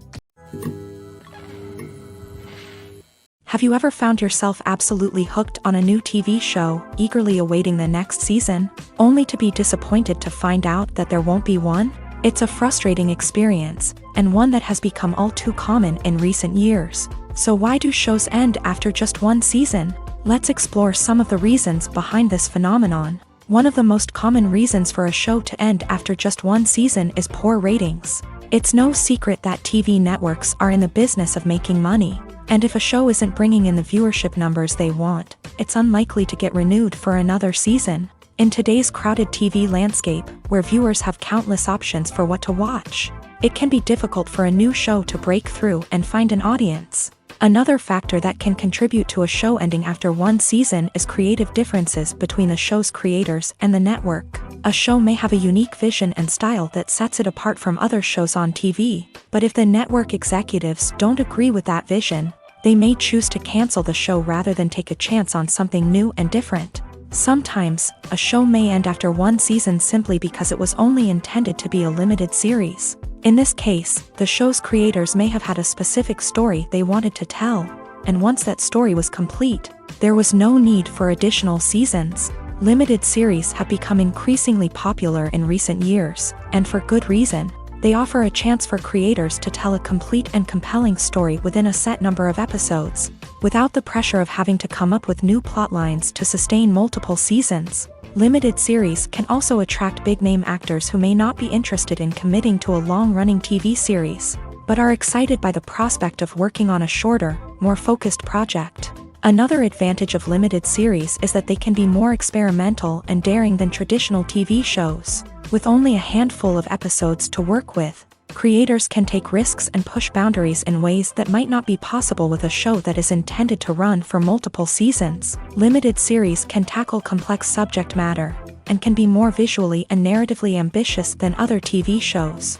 Have you ever found yourself absolutely hooked on a new TV show, eagerly awaiting the next season, only to be disappointed to find out that there won't be one? It's a frustrating experience, and one that has become all too common in recent years. So why do shows end after just one season? Let's explore some of the reasons behind this phenomenon. One of the most common reasons for a show to end after just one season is poor ratings. It's no secret that TV networks are in the business of making money, and if a show isn't bringing in the viewership numbers they want, it's unlikely to get renewed for another season. In today's crowded TV landscape, where viewers have countless options for what to watch, it can be difficult for a new show to break through and find an audience. Another factor that can contribute to a show ending after one season is creative differences between the show's creators and the network. A show may have a unique vision and style that sets it apart from other shows on TV, but if the network executives don't agree with that vision, they may choose to cancel the show rather than take a chance on something new and different. Sometimes, a show may end after one season simply because it was only intended to be a limited series. In this case, the show's creators may have had a specific story they wanted to tell, and once that story was complete, there was no need for additional seasons. Limited series have become increasingly popular in recent years, and for good reason. They offer a chance for creators to tell a complete and compelling story within a set number of episodes, without the pressure of having to come up with new plotlines to sustain multiple seasons. Limited series can also attract big-name actors who may not be interested in committing to a long-running TV series, but are excited by the prospect of working on a shorter, more focused project. Another advantage of limited series is that they can be more experimental and daring than traditional TV shows. With only a handful of episodes to work with, creators can take risks and push boundaries in ways that might not be possible with a show that is intended to run for multiple seasons. Limited series can tackle complex subject matter, and can be more visually and narratively ambitious than other TV shows.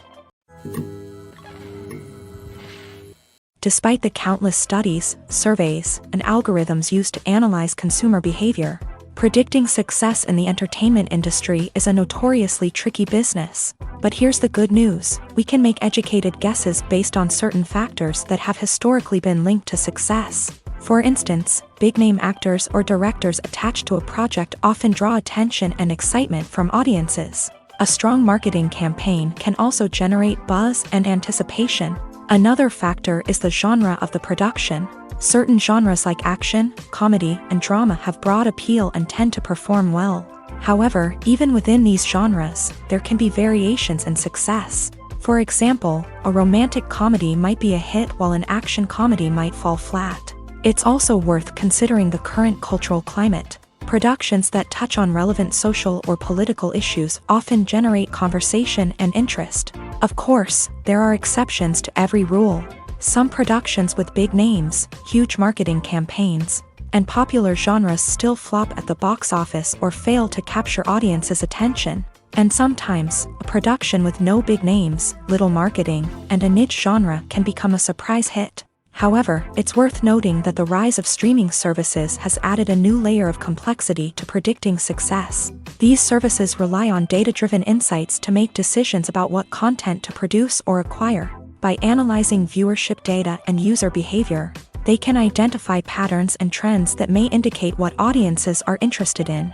Despite the countless studies, surveys, and algorithms used to analyze consumer behavior, predicting success in the entertainment industry is a notoriously tricky business. But here's the good news: we can make educated guesses based on certain factors that have historically been linked to success. For instance, big-name actors or directors attached to a project often draw attention and excitement from audiences. A strong marketing campaign can also generate buzz and anticipation. Another factor is the genre of the production. Certain genres like action, comedy, and drama have broad appeal and tend to perform well. However, even within these genres, there can be variations in success. For example, a romantic comedy might be a hit while an action comedy might fall flat. It's also worth considering the current cultural climate. Productions that touch on relevant social or political issues often generate conversation and interest. Of course, there are exceptions to every rule. Some productions with big names, huge marketing campaigns, and popular genres still flop at the box office or fail to capture audiences' attention. And sometimes, a production with no big names, little marketing, and a niche genre can become a surprise hit. However, it's worth noting that the rise of streaming services has added a new layer of complexity to predicting success. These services rely on data-driven insights to make decisions about what content to produce or acquire. By analyzing viewership data and user behavior, they can identify patterns and trends that may indicate what audiences are interested in.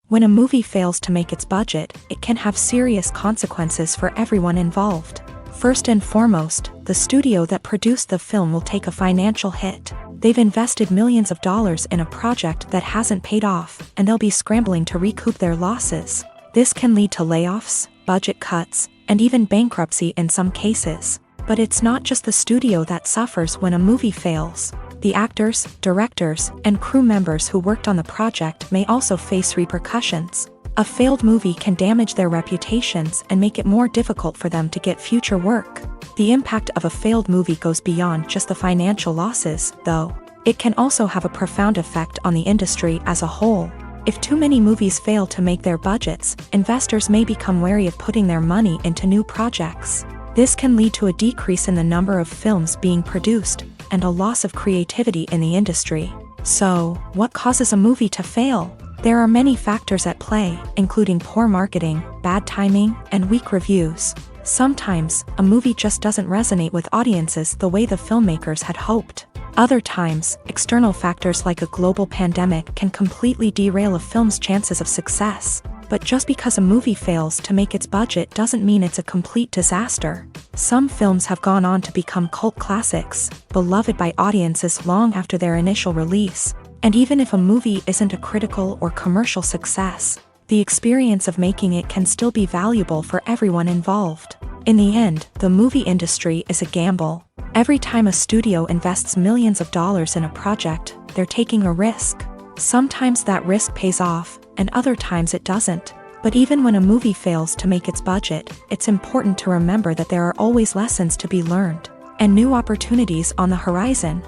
When a movie fails to make its budget, it can have serious consequences for everyone involved. First and foremost, the studio that produced the film will take a financial hit. They've invested millions of dollars in a project that hasn't paid off, and they'll be scrambling to recoup their losses. This can lead to layoffs, budget cuts, and even bankruptcy in some cases. But it's not just the studio that suffers when a movie fails. The actors, directors, and crew members who worked on the project may also face repercussions. A failed movie can damage their reputations and make it more difficult for them to get future work. The impact of a failed movie goes beyond just the financial losses, though. It can also have a profound effect on the industry as a whole. If too many movies fail to make their budgets, investors may become wary of putting their money into new projects. This can lead to a decrease in the number of films being produced, and a loss of creativity in the industry. So, what causes a movie to fail? There are many factors at play, including poor marketing, bad timing, and weak reviews. Sometimes, a movie just doesn't resonate with audiences the way the filmmakers had hoped. Other times, external factors like a global pandemic can completely derail a film's chances of success. But just because a movie fails to make its budget doesn't mean it's a complete disaster. Some films have gone on to become cult classics, beloved by audiences long after their initial release. And even if a movie isn't a critical or commercial success, the experience of making it can still be valuable for everyone involved. In the end, the movie industry is a gamble. Every time a studio invests millions of dollars in a project, they're taking a risk. Sometimes that risk pays off, and other times it doesn't. But even when a movie fails to make its budget, it's important to remember that there are always lessons to be learned, and new opportunities on the horizon.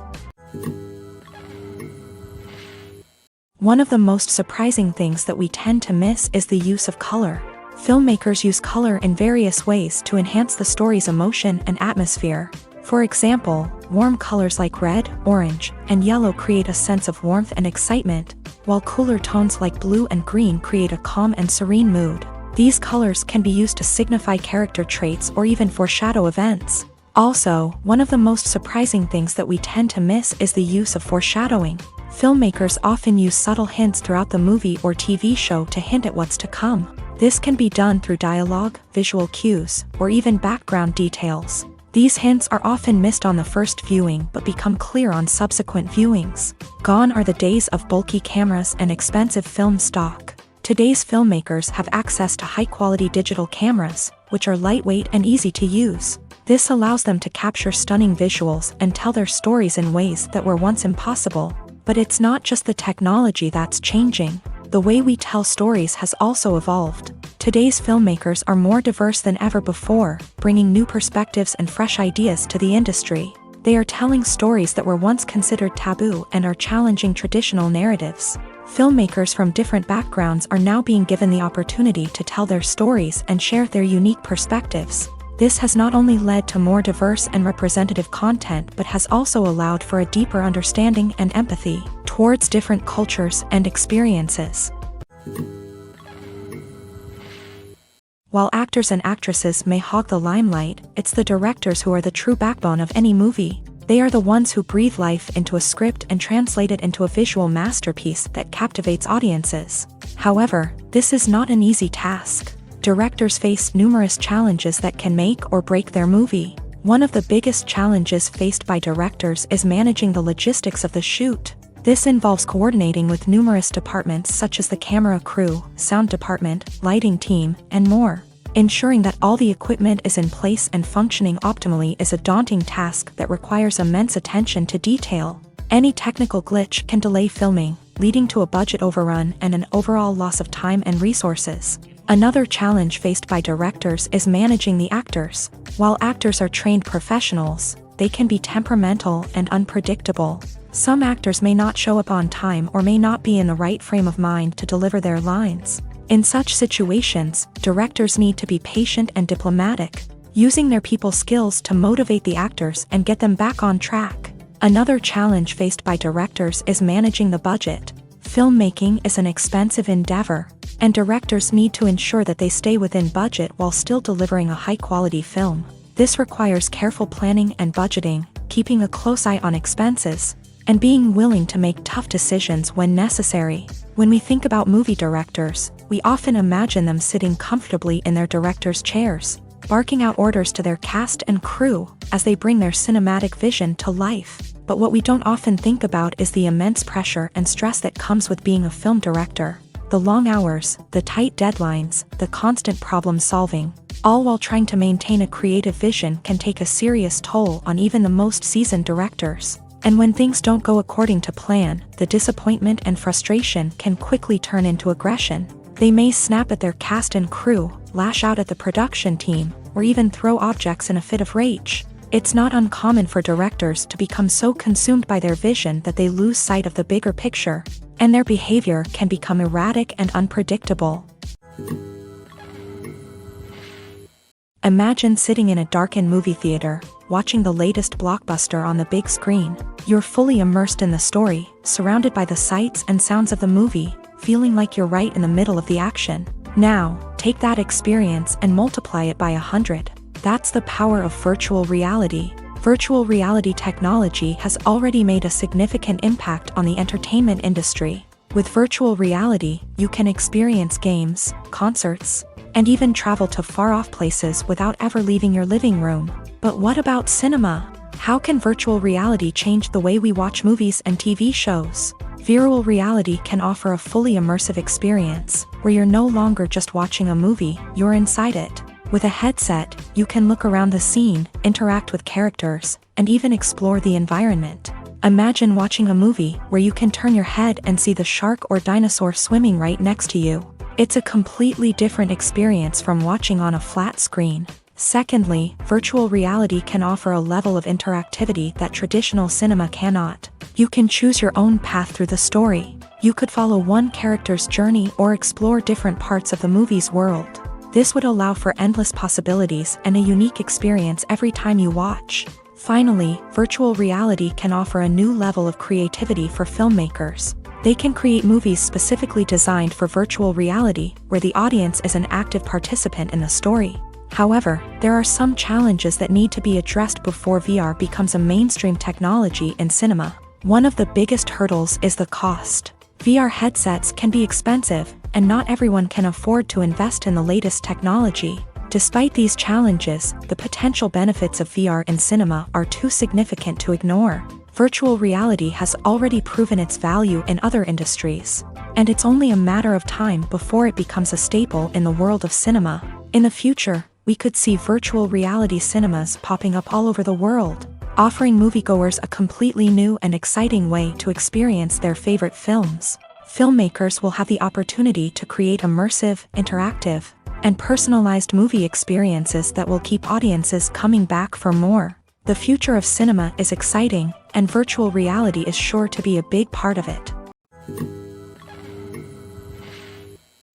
One of the most surprising things that we tend to miss is the use of color. Filmmakers use color in various ways to enhance the story's emotion and atmosphere. For example, warm colors like red, orange, and yellow create a sense of warmth and excitement, while cooler tones like blue and green create a calm and serene mood. These colors can be used to signify character traits or even foreshadow events. Also, one of the most surprising things that we tend to miss is the use of foreshadowing. Filmmakers often use subtle hints throughout the movie or TV show to hint at what's to come. This can be done through dialogue, visual cues, or even background details. These hints are often missed on the first viewing but become clear on subsequent viewings. Gone are the days of bulky cameras and expensive film stock. Today's filmmakers have access to high-quality digital cameras, which are lightweight and easy to use. This allows them to capture stunning visuals and tell their stories in ways that were once impossible. But it's not just the technology that's changing. The way we tell stories has also evolved. Today's filmmakers are more diverse than ever before, bringing new perspectives and fresh ideas to the industry. They are telling stories that were once considered taboo and are challenging traditional narratives. Filmmakers from different backgrounds are now being given the opportunity to tell their stories and share their unique perspectives. This has not only led to more diverse and representative content but has also allowed for a deeper understanding and empathy towards different cultures and experiences. While actors and actresses may hog the limelight, it's the directors who are the true backbone of any movie. They are the ones who breathe life into a script and translate it into a visual masterpiece that captivates audiences. However, this is not an easy task. Directors face numerous challenges that can make or break their movie. One of the biggest challenges faced by directors is managing the logistics of the shoot. This involves coordinating with numerous departments such as the camera crew, sound department, lighting team, and more. Ensuring that all the equipment is in place and functioning optimally is a daunting task that requires immense attention to detail. Any technical glitch can delay filming, leading to a budget overrun and an overall loss of time and resources. Another challenge faced by directors is managing the actors. While actors are trained professionals, they can be temperamental and unpredictable. Some actors may not show up on time or may not be in the right frame of mind to deliver their lines. In such situations, directors need to be patient and diplomatic. using their people skills to motivate the actors and get them back on track. Another challenge faced by directors is managing the budget. Filmmaking is an expensive endeavor, and directors need to ensure that they stay within budget while still delivering a high-quality film. This requires careful planning and budgeting, keeping a close eye on expenses, and being willing to make tough decisions when necessary. When we think about movie directors, we often imagine them sitting comfortably in their director's chairs, barking out orders to their cast and crew as they bring their cinematic vision to life. But what we don't often think about is the immense pressure and stress that comes with being a film director. The long hours, the tight deadlines, the constant problem solving, all while trying to maintain a creative vision can take a serious toll on even the most seasoned directors. And when things don't go according to plan, the disappointment and frustration can quickly turn into aggression. They may snap at their cast and crew, lash out at the production team, or even throw objects in a fit of rage. It's not uncommon for directors to become so consumed by their vision that they lose sight of the bigger picture, and their behavior can become erratic and unpredictable. Imagine sitting in a darkened movie theater, watching the latest blockbuster on the big screen. You're fully immersed in the story, surrounded by the sights and sounds of the movie, feeling like you're right in the middle of the action. Now, take that experience and multiply it by 100. That's the power of virtual reality. Virtual reality technology has already made a significant impact on the entertainment industry. With virtual reality, you can experience games, concerts, and even travel to far-off places without ever leaving your living room. But what about cinema? How can virtual reality change the way we watch movies and TV shows? Virtual reality can offer a fully immersive experience, where you're no longer just watching a movie, you're inside it. With a headset, you can look around the scene, interact with characters, and even explore the environment. Imagine watching a movie where you can turn your head and see the shark or dinosaur swimming right next to you. It's a completely different experience from watching on a flat screen. Secondly, virtual reality can offer a level of interactivity that traditional cinema cannot. You can choose your own path through the story. You could follow one character's journey or explore different parts of the movie's world. This would allow for endless possibilities and a unique experience every time you watch. Finally, virtual reality can offer a new level of creativity for filmmakers. They can create movies specifically designed for virtual reality, where the audience is an active participant in the story. However, there are some challenges that need to be addressed before VR becomes a mainstream technology in cinema. One of the biggest hurdles is the cost. VR headsets can be expensive, and not everyone can afford to invest in the latest technology. Despite these challenges, the potential benefits of VR in cinema are too significant to ignore. Virtual reality has already proven its value in other industries, and it's only a matter of time before it becomes a staple in the world of cinema. In the future, we could see virtual reality cinemas popping up all over the world, offering moviegoers a completely new and exciting way to experience their favorite films. Filmmakers will have the opportunity to create immersive, interactive, and personalized movie experiences that will keep audiences coming back for more. The future of cinema is exciting, and virtual reality is sure to be a big part of it.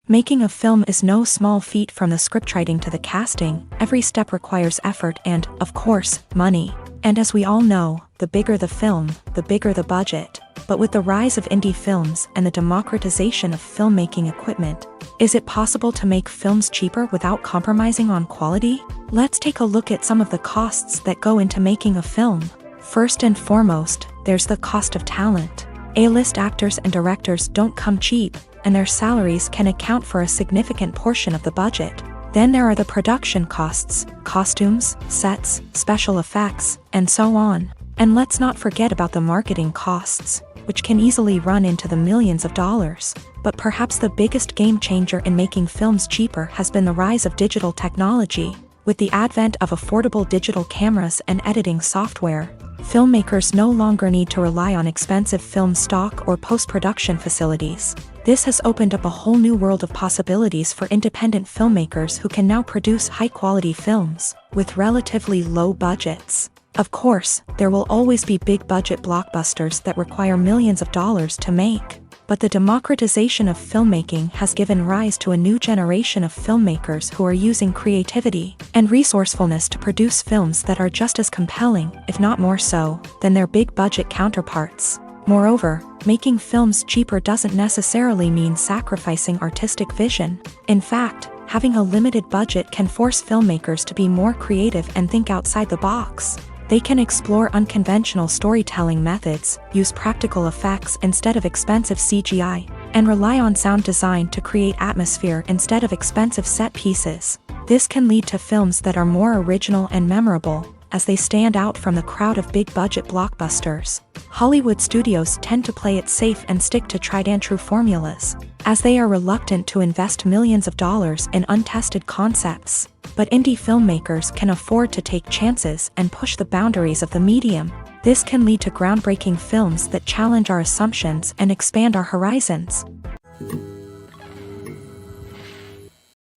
Making a film is no small feat. From the scriptwriting to the casting, every step requires effort and, of course, money. And as we all know, the bigger the film, the bigger the budget. But with the rise of indie films and the democratization of filmmaking equipment, is it possible to make films cheaper without compromising on quality? Let's take a look at some of the costs that go into making a film. First and foremost, there's the cost of talent. A-list actors and directors don't come cheap, and their salaries can account for a significant portion of the budget. Then there are the production costs, costumes, sets, special effects, and so on. And let's not forget about the marketing costs, which can easily run into the millions of dollars. But perhaps the biggest game changer in making films cheaper has been the rise of digital technology. With the advent of affordable digital cameras and editing software, filmmakers no longer need to rely on expensive film stock or post-production facilities. This has opened up a whole new world of possibilities for independent filmmakers who can now produce high-quality films with relatively low budgets. Of course, there will always be big-budget blockbusters that require millions of dollars to make. But the democratization of filmmaking has given rise to a new generation of filmmakers who are using creativity and resourcefulness to produce films that are just as compelling, if not more so, than their big-budget counterparts. Moreover, making films cheaper doesn't necessarily mean sacrificing artistic vision. In fact, having a limited budget can force filmmakers to be more creative and think outside the box. They can explore unconventional storytelling methods, use practical effects instead of expensive CGI, and rely on sound design to create atmosphere instead of expensive set pieces. This can lead to films that are more original and memorable, as they stand out from the crowd of big-budget blockbusters. Hollywood studios tend to play it safe and stick to tried-and-true formulas, as they are reluctant to invest millions of dollars in untested concepts. But indie filmmakers can afford to take chances and push the boundaries of the medium. This can lead to groundbreaking films that challenge our assumptions and expand our horizons.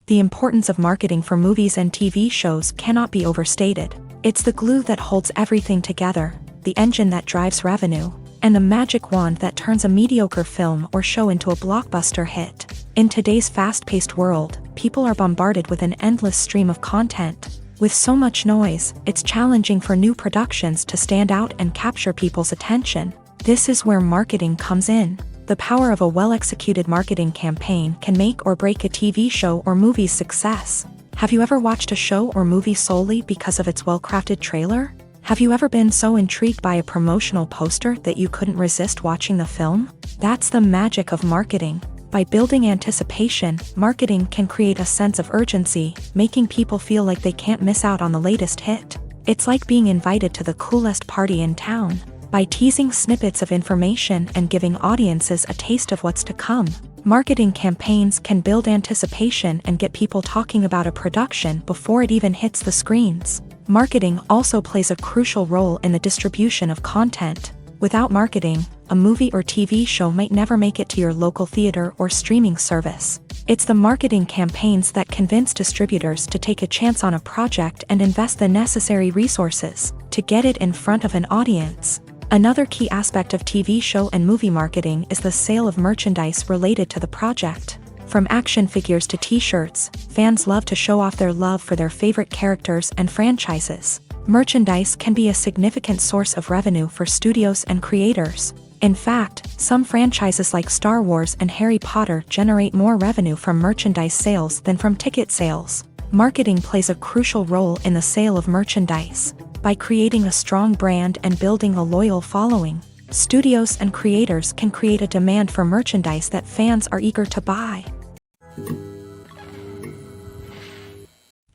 The importance of marketing for movies and TV shows cannot be overstated. It's the glue that holds everything together, the engine that drives revenue, and the magic wand that turns a mediocre film or show into a blockbuster hit. In today's fast-paced world, people are bombarded with an endless stream of content. With so much noise, it's challenging for new productions to stand out and capture people's attention. This is where marketing comes in. The power of a well-executed marketing campaign can make or break a TV show or movie's success. Have you ever watched a show or movie solely because of its well-crafted trailer? Have you ever been so intrigued by a promotional poster that you couldn't resist watching the film? That's the magic of marketing. By building anticipation, marketing can create a sense of urgency, making people feel like they can't miss out on the latest hit. It's like being invited to the coolest party in town. By teasing snippets of information and giving audiences a taste of what's to come, marketing campaigns can build anticipation and get people talking about a production before it even hits the screens. Marketing also plays a crucial role in the distribution of content. Without marketing, a movie or TV show might never make it to your local theater or streaming service. It's the marketing campaigns that convince distributors to take a chance on a project and invest the necessary resources to get it in front of an audience. Another key aspect of TV show and movie marketing is the sale of merchandise related to the project. From action figures to t-shirts, fans love to show off their love for their favorite characters and franchises. Merchandise can be a significant source of revenue for studios and creators. In fact, some franchises like Star Wars and Harry Potter generate more revenue from merchandise sales than from ticket sales. Marketing plays a crucial role in the sale of merchandise. By creating a strong brand and building a loyal following, studios and creators can create a demand for merchandise that fans are eager to buy.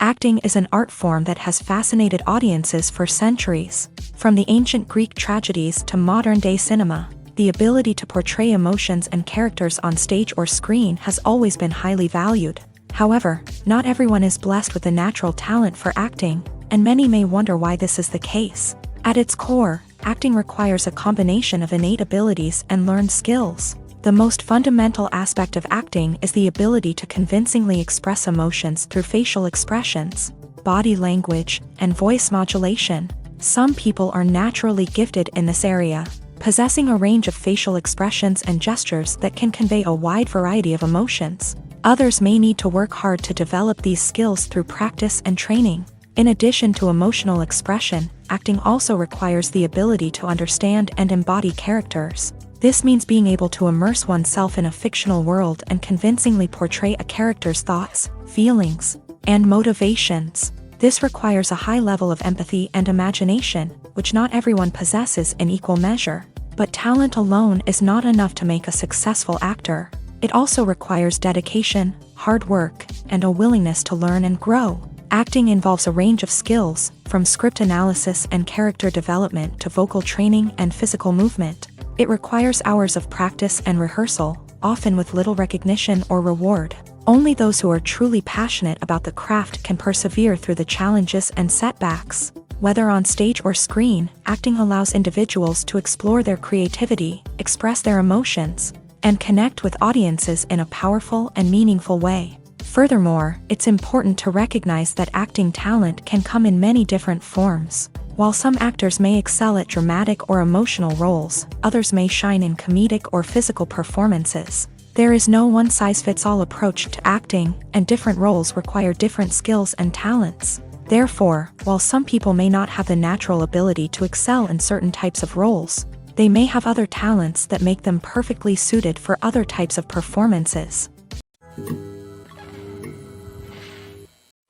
Acting is an art form that has fascinated audiences for centuries. From the ancient Greek tragedies to modern-day cinema, the ability to portray emotions and characters on stage or screen has always been highly valued. However, not everyone is blessed with a natural talent for acting, and many may wonder why this is the case. At its core, acting requires a combination of innate abilities and learned skills. The most fundamental aspect of acting is the ability to convincingly express emotions through facial expressions, body language, and voice modulation. Some people are naturally gifted in this area, possessing a range of facial expressions and gestures that can convey a wide variety of emotions. Others may need to work hard to develop these skills through practice and training. In addition to emotional expression, acting also requires the ability to understand and embody characters. This means being able to immerse oneself in a fictional world and convincingly portray a character's thoughts, feelings, and motivations. This requires a high level of empathy and imagination, which not everyone possesses in equal measure. But talent alone is not enough to make a successful actor. It also requires dedication, hard work, and a willingness to learn and grow. Acting involves a range of skills, from script analysis and character development to vocal training and physical movement. It requires hours of practice and rehearsal, often with little recognition or reward. Only those who are truly passionate about the craft can persevere through the challenges and setbacks. Whether on stage or screen, acting allows individuals to explore their creativity, express their emotions, and connect with audiences in a powerful and meaningful way. Furthermore, it's important to recognize that acting talent can come in many different forms. While some actors may excel at dramatic or emotional roles, others may shine in comedic or physical performances. There is no one-size-fits-all approach to acting, and different roles require different skills and talents. Therefore, while some people may not have the natural ability to excel in certain types of roles, they may have other talents that make them perfectly suited for other types of performances.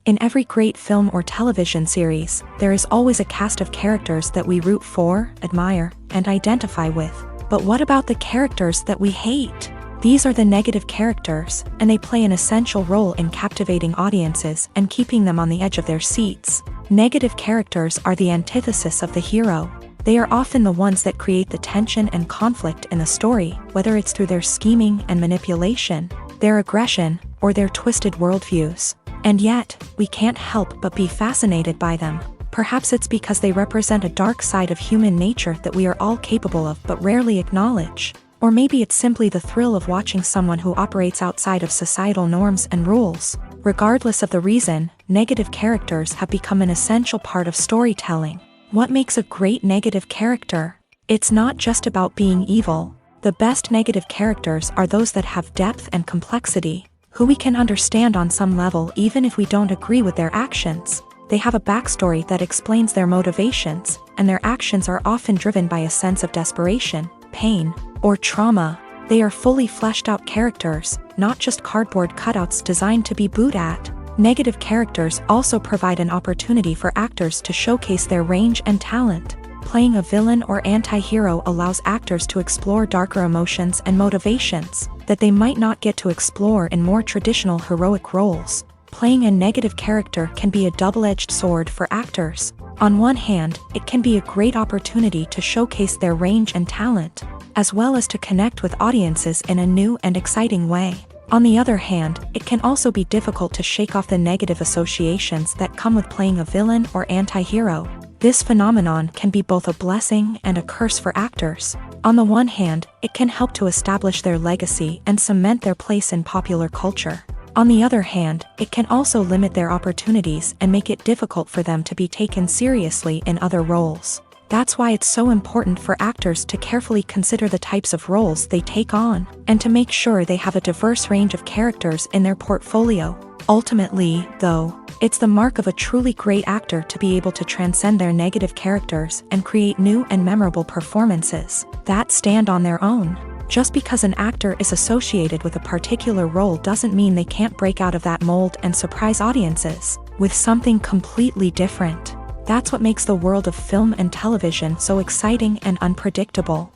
In every great film or television series, there is always a cast of characters that we root for, admire, and identify with. But what about the characters that we hate? These are the negative characters, and they play an essential role in captivating audiences and keeping them on the edge of their seats. Negative characters are the antithesis of the hero. They are often the ones that create the tension and conflict in the story, whether it's through their scheming and manipulation, their aggression, or their twisted worldviews. And yet, we can't help but be fascinated by them. Perhaps it's because they represent a dark side of human nature that we are all capable of but rarely acknowledge. Or maybe it's simply the thrill of watching someone who operates outside of societal norms and rules. Regardless of the reason, negative characters have become an essential part of storytelling. What makes a great negative character? It's not just about being evil. The best negative characters are those that have depth and complexity, who we can understand on some level even if we don't agree with their actions. They have a backstory that explains their motivations, and their actions are often driven by a sense of desperation, pain, or trauma. They are fully fleshed out characters, not just cardboard cutouts designed to be booed at. Negative characters also provide an opportunity for actors to showcase their range and talent. Playing a villain or anti-hero allows actors to explore darker emotions and motivations that they might not get to explore in more traditional heroic roles. Playing a negative character can be a double-edged sword for actors. On one hand, it can be a great opportunity to showcase their range and talent, as well as to connect with audiences in a new and exciting way. On the other hand, it can also be difficult to shake off the negative associations that come with playing a villain or anti-hero. This phenomenon can be both a blessing and a curse for actors. On the one hand, it can help to establish their legacy and cement their place in popular culture. On the other hand, it can also limit their opportunities and make it difficult for them to be taken seriously in other roles. That's why it's so important for actors to carefully consider the types of roles they take on, and to make sure they have a diverse range of characters in their portfolio. Ultimately, though, it's the mark of a truly great actor to be able to transcend their negative characters and create new and memorable performances that stand on their own. Just because an actor is associated with a particular role doesn't mean they can't break out of that mold and surprise audiences with something completely different. That's what makes the world of film and television so exciting and unpredictable.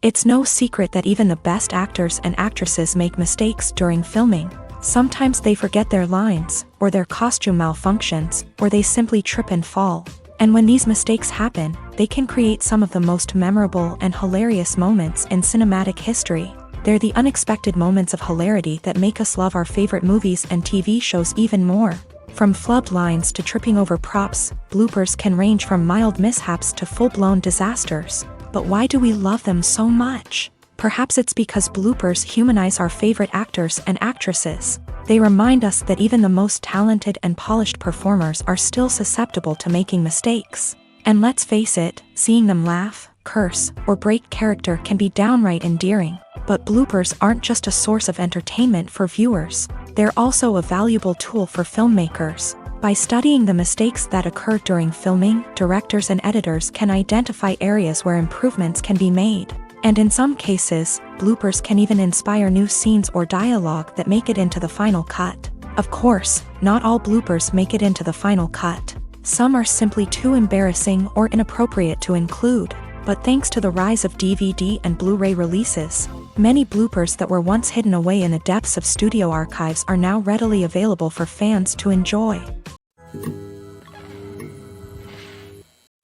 It's no secret that even the best actors and actresses make mistakes during filming. Sometimes they forget their lines, or their costume malfunctions, or they simply trip and fall. And when these mistakes happen, they can create some of the most memorable and hilarious moments in cinematic history. They're the unexpected moments of hilarity that make us love our favorite movies and TV shows even more. From flubbed lines to tripping over props, bloopers can range from mild mishaps to full-blown disasters. But why do we love them so much? Perhaps it's because bloopers humanize our favorite actors and actresses. They remind us that even the most talented and polished performers are still susceptible to making mistakes. And let's face it, seeing them laugh, curse, or break character can be downright endearing. But bloopers aren't just a source of entertainment for viewers. They're also a valuable tool for filmmakers. By studying the mistakes that occur during filming, directors and editors can identify areas where improvements can be made. And in some cases, bloopers can even inspire new scenes or dialogue that make it into the final cut. Of course, not all bloopers make it into the final cut. Some are simply too embarrassing or inappropriate to include. But thanks to the rise of DVD and Blu-ray releases, many bloopers that were once hidden away in the depths of studio archives are now readily available for fans to enjoy.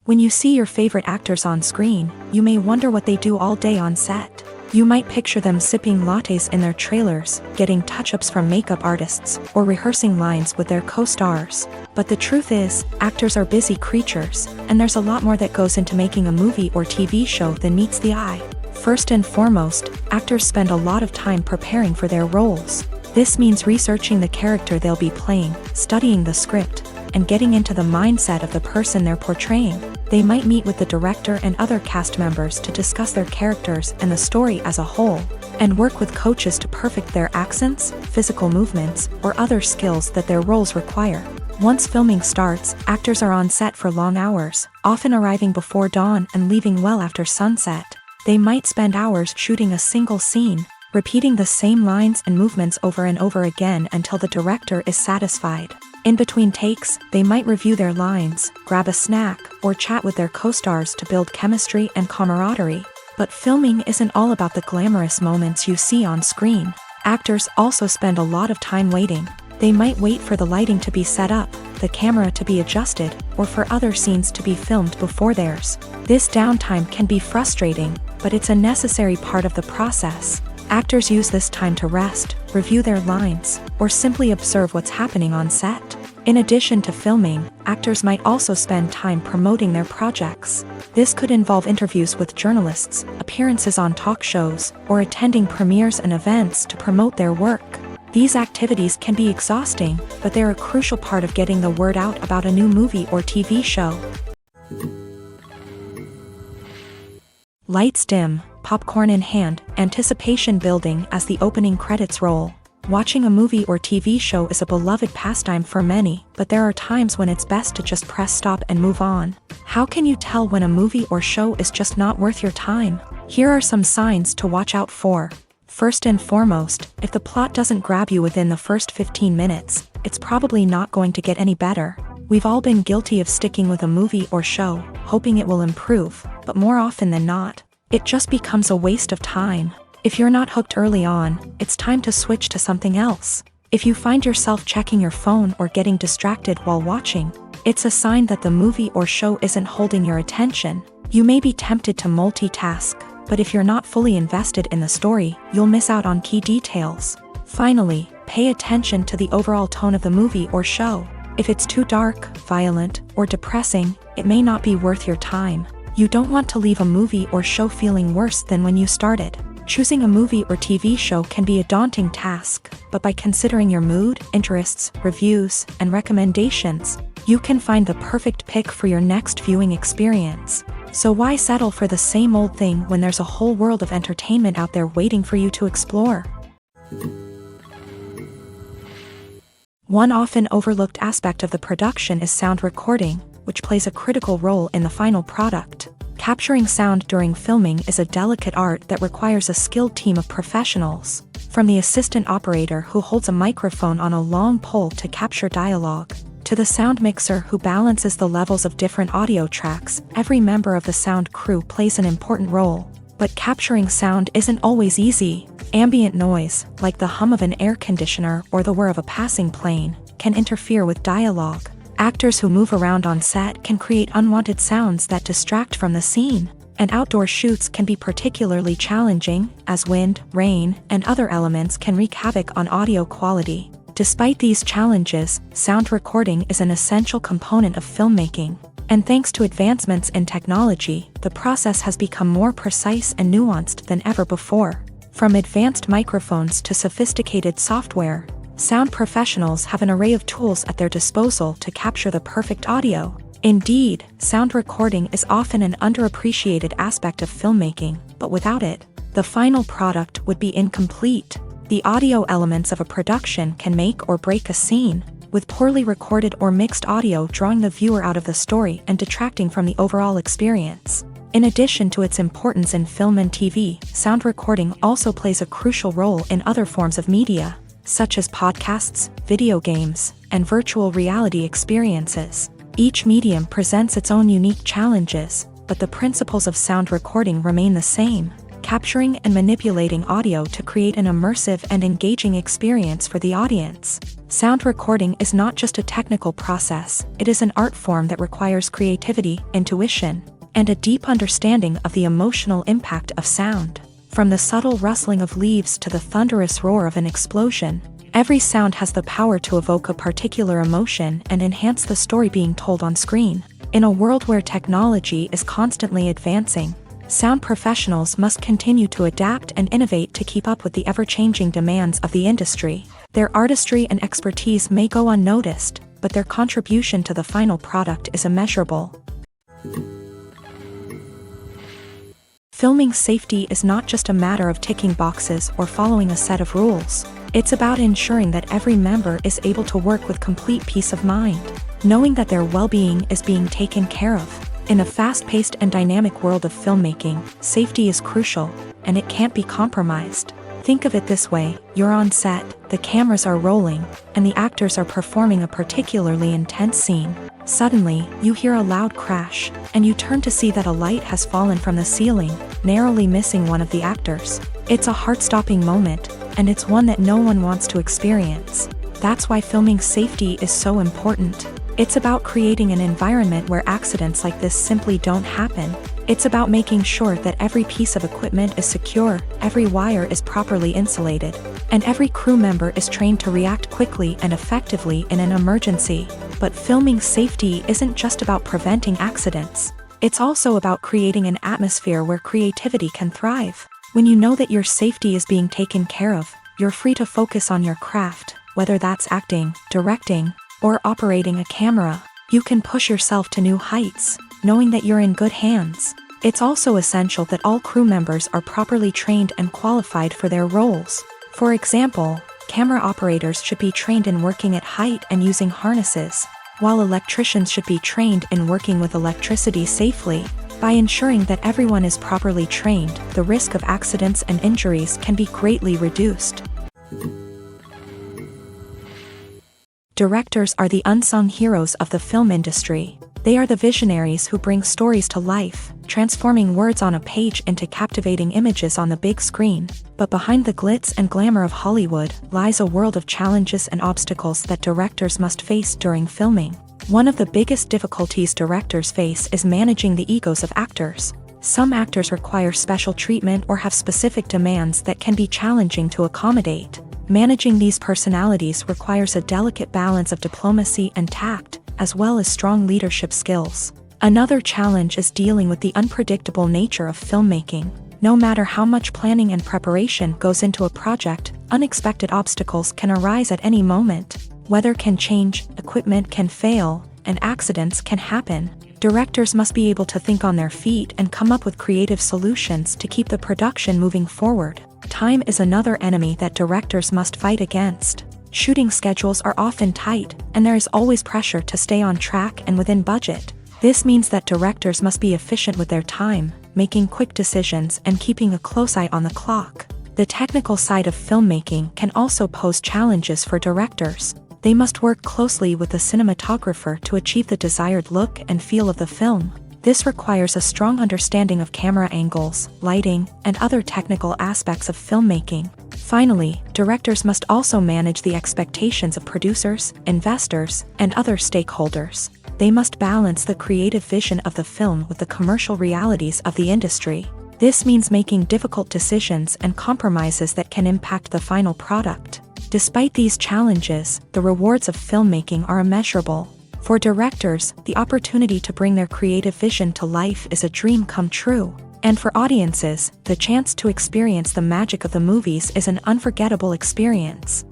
When you see your favorite actors on screen, you may wonder what they do all day on set. You might picture them sipping lattes in their trailers, getting touch-ups from makeup artists, or rehearsing lines with their co-stars. But the truth is, actors are busy creatures, and there's a lot more that goes into making a movie or TV show than meets the eye. First and foremost, actors spend a lot of time preparing for their roles. This means researching the character they'll be playing, studying the script, and getting into the mindset of the person they're portraying. They might meet with the director and other cast members to discuss their characters and the story as a whole, and work with coaches to perfect their accents, physical movements, or other skills that their roles require. Once filming starts, actors are on set for long hours, often arriving before dawn and leaving well after sunset. They might spend hours shooting a single scene, repeating the same lines and movements over and over again until the director is satisfied. In between takes, they might review their lines, grab a snack, or chat with their co-stars to build chemistry and camaraderie. But filming isn't all about the glamorous moments you see on screen. Actors also spend a lot of time waiting. They might wait for the lighting to be set up, the camera to be adjusted, or for other scenes to be filmed before theirs. This downtime can be frustrating, but it's a necessary part of the process. Actors use this time to rest, review their lines, or simply observe what's happening on set. In addition to filming, actors might also spend time promoting their projects. This could involve interviews with journalists, appearances on talk shows, or attending premieres and events to promote their work. These activities can be exhausting, but they're a crucial part of getting the word out about a new movie or TV show. Lights dim, popcorn in hand, anticipation building as the opening credits roll. Watching a movie or TV show is a beloved pastime for many, but there are times when it's best to just press stop and move on. How can you tell when a movie or show is just not worth your time? Here are some signs to watch out for. First and foremost, if the plot doesn't grab you within the first 15 minutes, it's probably not going to get any better. We've all been guilty of sticking with a movie or show, hoping it will improve, but more often than not, it just becomes a waste of time. If you're not hooked early on, it's time to switch to something else. If you find yourself checking your phone or getting distracted while watching, it's a sign that the movie or show isn't holding your attention. You may be tempted to multitask, but if you're not fully invested in the story, you'll miss out on key details. Finally, pay attention to the overall tone of the movie or show. If it's too dark, violent, or depressing, it may not be worth your time. You don't want to leave a movie or show feeling worse than when you started. Choosing a movie or TV show can be a daunting task, but by considering your mood, interests, reviews, and recommendations, you can find the perfect pick for your next viewing experience. So why settle for the same old thing when there's a whole world of entertainment out there waiting for you to explore? One often overlooked aspect of the production is sound recording, which plays a critical role in the final product. Capturing sound during filming is a delicate art that requires a skilled team of professionals. From the assistant operator who holds a microphone on a long pole to capture dialogue, to the sound mixer who balances the levels of different audio tracks, every member of the sound crew plays an important role. But capturing sound isn't always easy. Ambient noise, like the hum of an air conditioner or the whir of a passing plane, can interfere with dialogue. Actors who move around on set can create unwanted sounds that distract from the scene, and outdoor shoots can be particularly challenging, as wind, rain, and other elements can wreak havoc on audio quality. Despite these challenges, sound recording is an essential component of filmmaking, and thanks to advancements in technology, the process has become more precise and nuanced than ever before. From advanced microphones to sophisticated software, sound professionals have an array of tools at their disposal to capture the perfect audio. Indeed, sound recording is often an underappreciated aspect of filmmaking, but without it, the final product would be incomplete. The audio elements of a production can make or break a scene, with poorly recorded or mixed audio drawing the viewer out of the story and detracting from the overall experience. In addition to its importance in film and TV, sound recording also plays a crucial role in other forms of media, such as podcasts, video games, and virtual reality experiences. Each medium presents its own unique challenges, but the principles of sound recording remain the same, capturing and manipulating audio to create an immersive and engaging experience for the audience. Sound recording is not just a technical process, it is an art form that requires creativity, intuition, and a deep understanding of the emotional impact of sound. From the subtle rustling of leaves to the thunderous roar of an explosion, every sound has the power to evoke a particular emotion and enhance the story being told on screen. In a world where technology is constantly advancing, sound professionals must continue to adapt and innovate to keep up with the ever-changing demands of the industry. Their artistry and expertise may go unnoticed, but their contribution to the final product is immeasurable. Filming safety is not just a matter of ticking boxes or following a set of rules. It's about ensuring that every member is able to work with complete peace of mind, knowing that their well-being is being taken care of. In a fast-paced and dynamic world of filmmaking, safety is crucial, and it can't be compromised. Think of it this way: you're on set, the cameras are rolling, and the actors are performing a particularly intense scene. Suddenly, you hear a loud crash, and you turn to see that a light has fallen from the ceiling, narrowly missing one of the actors. It's a heart-stopping moment, and it's one that no one wants to experience. That's why filming safety is so important. It's about creating an environment where accidents like this simply don't happen. It's about making sure that every piece of equipment is secure, every wire is properly insulated, and every crew member is trained to react quickly and effectively in an emergency. But filming safety isn't just about preventing accidents. It's also about creating an atmosphere where creativity can thrive. When you know that your safety is being taken care of, you're free to focus on your craft, whether that's acting, directing, or operating a camera. You can push yourself to new heights, knowing that you're in good hands. It's also essential that all crew members are properly trained and qualified for their roles. For example, camera operators should be trained in working at height and using harnesses, while electricians should be trained in working with electricity safely. By ensuring that everyone is properly trained, the risk of accidents and injuries can be greatly reduced. Directors are the unsung heroes of the film industry. They are the visionaries who bring stories to life, transforming words on a page into captivating images on the big screen. But behind the glitz and glamour of Hollywood lies a world of challenges and obstacles that directors must face during filming. One of the biggest difficulties directors face is managing the egos of actors. Some actors require special treatment or have specific demands that can be challenging to accommodate. Managing these personalities requires a delicate balance of diplomacy and tact, as well as strong leadership skills. Another challenge is dealing with the unpredictable nature of filmmaking. No matter how much planning and preparation goes into a project, unexpected obstacles can arise at any moment. Weather can change, equipment can fail, and accidents can happen. Directors must be able to think on their feet and come up with creative solutions to keep the production moving forward. Time is another enemy that directors must fight against. Shooting schedules are often tight, and there is always pressure to stay on track and within budget. This means that directors must be efficient with their time, making quick decisions and keeping a close eye on the clock. The technical side of filmmaking can also pose challenges for directors. They must work closely with the cinematographer to achieve the desired look and feel of the film. This requires a strong understanding of camera angles, lighting, and other technical aspects of filmmaking. Finally, directors must also manage the expectations of producers, investors, and other stakeholders. They must balance the creative vision of the film with the commercial realities of the industry. This means making difficult decisions and compromises that can impact the final product. Despite these challenges, the rewards of filmmaking are immeasurable. For directors, the opportunity to bring their creative vision to life is a dream come true. And for audiences, the chance to experience the magic of the movies is an unforgettable experience.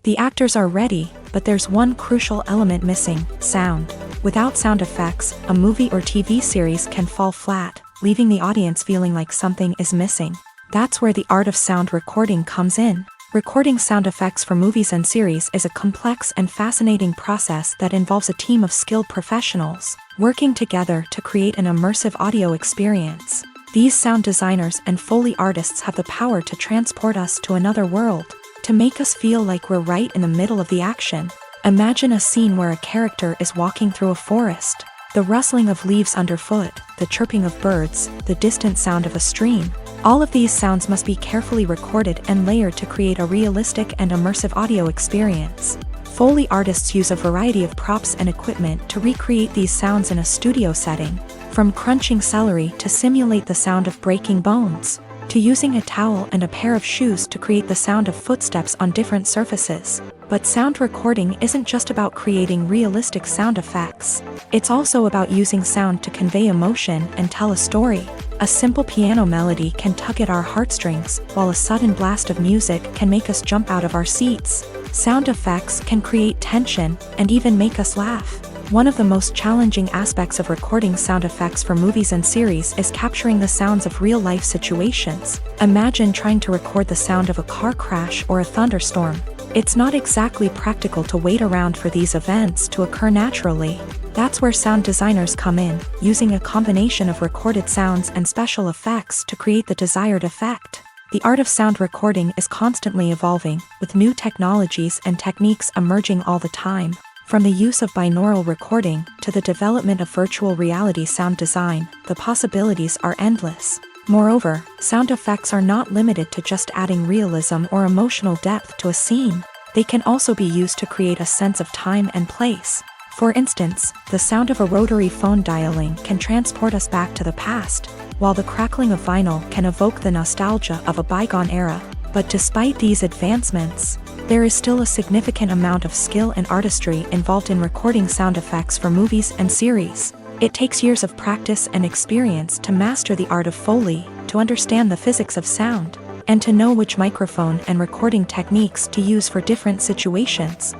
The actors are ready, but there's one crucial element missing: sound. Without sound effects, a movie or TV series can fall flat, leaving the audience feeling like something is missing. That's where the art of sound recording comes in. Recording sound effects for movies and series is a complex and fascinating process that involves a team of skilled professionals working together to create an immersive audio experience. These sound designers and Foley artists have the power to transport us to another world, to make us feel like we're right in the middle of the action. Imagine a scene where a character is walking through a forest. The rustling of leaves underfoot, the chirping of birds, the distant sound of a stream. All of these sounds must be carefully recorded and layered to create a realistic and immersive audio experience. Foley artists use a variety of props and equipment to recreate these sounds in a studio setting, from crunching celery to simulate the sound of breaking bones, to using a towel and a pair of shoes to create the sound of footsteps on different surfaces. But sound recording isn't just about creating realistic sound effects. It's also about using sound to convey emotion and tell a story. A simple piano melody can tug at our heartstrings, while a sudden blast of music can make us jump out of our seats. Sound effects can create tension and even make us laugh. One of the most challenging aspects of recording sound effects for movies and series is capturing the sounds of real-life situations. Imagine trying to record the sound of a car crash or a thunderstorm. It's not exactly practical to wait around for these events to occur naturally. That's where sound designers come in, using a combination of recorded sounds and special effects to create the desired effect. The art of sound recording is constantly evolving, with new technologies and techniques emerging all the time. From the use of binaural recording to the development of virtual reality sound design, the possibilities are endless. Moreover, sound effects are not limited to just adding realism or emotional depth to a scene. They can also be used to create a sense of time and place. For instance, the sound of a rotary phone dialing can transport us back to the past, while the crackling of vinyl can evoke the nostalgia of a bygone era. But despite these advancements, there is still a significant amount of skill and artistry involved in recording sound effects for movies and series. It takes years of practice and experience to master the art of Foley, to understand the physics of sound, and to know which microphone and recording techniques to use for different situations.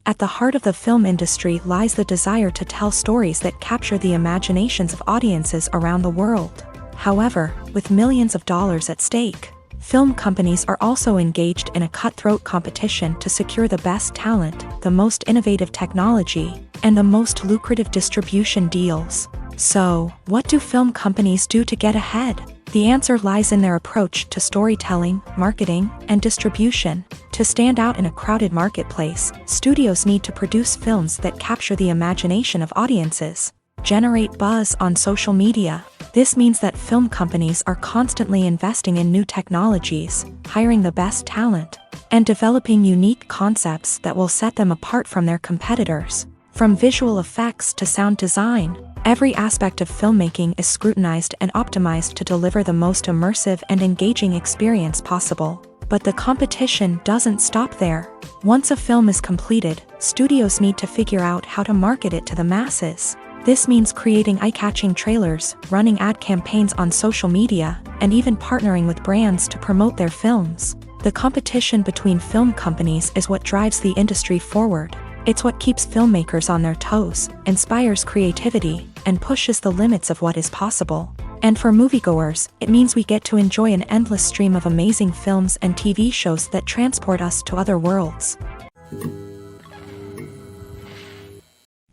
At the heart of the film industry lies the desire to tell stories that capture the imaginations of audiences around the world. However, with millions of dollars at stake, film companies are also engaged in a cutthroat competition to secure the best talent, the most innovative technology, and the most lucrative distribution deals. So, what do film companies do to get ahead? The answer lies in their approach to storytelling, marketing, and distribution. To stand out in a crowded marketplace, studios need to produce films that capture the imagination of audiences, generate buzz on social media. This means that film companies are constantly investing in new technologies, hiring the best talent, and developing unique concepts that will set them apart from their competitors. From visual effects to sound design, every aspect of filmmaking is scrutinized and optimized to deliver the most immersive and engaging experience possible. But the competition doesn't stop there. Once a film is completed, studios need to figure out how to market it to the masses. This means creating eye-catching trailers, running ad campaigns on social media, and even partnering with brands to promote their films. The competition between film companies is what drives the industry forward. It's what keeps filmmakers on their toes, inspires creativity, and pushes the limits of what is possible. And for moviegoers, it means we get to enjoy an endless stream of amazing films and TV shows that transport us to other worlds.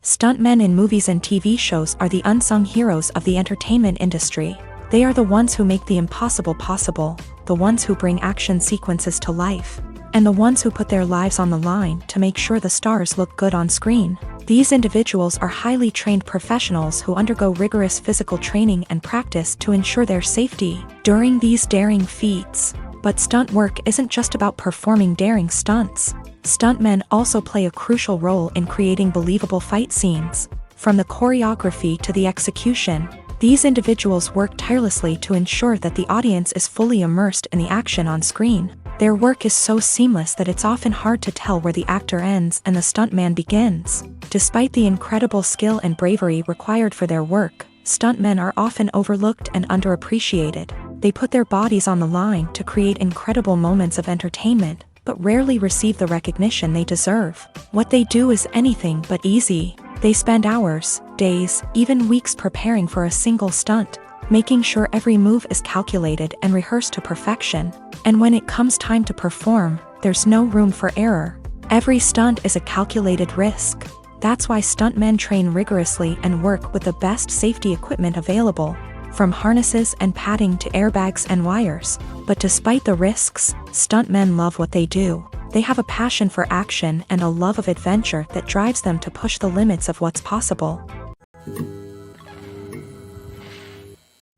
Stuntmen in movies and TV shows are the unsung heroes of the entertainment industry. They are the ones who make the impossible possible, the ones who bring action sequences to life, and the ones who put their lives on the line to make sure the stars look good on screen. These individuals are highly trained professionals who undergo rigorous physical training and practice to ensure their safety during these daring feats. But stunt work isn't just about performing daring stunts. Stuntmen also play a crucial role in creating believable fight scenes. From the choreography to the execution, these individuals work tirelessly to ensure that the audience is fully immersed in the action on screen. Their work is so seamless that it's often hard to tell where the actor ends and the stuntman begins. Despite the incredible skill and bravery required for their work, stuntmen are often overlooked and underappreciated. They put their bodies on the line to create incredible moments of entertainment, but rarely receive the recognition they deserve. What they do is anything but easy. They spend hours, days, even weeks preparing for a single stunt, making sure every move is calculated and rehearsed to perfection. And when it comes time to perform, there's no room for error. Every stunt is a calculated risk. That's why stuntmen train rigorously and work with the best safety equipment available, from harnesses and padding to airbags and wires. But despite the risks, stuntmen love what they do. They have a passion for action and a love of adventure that drives them to push the limits of what's possible.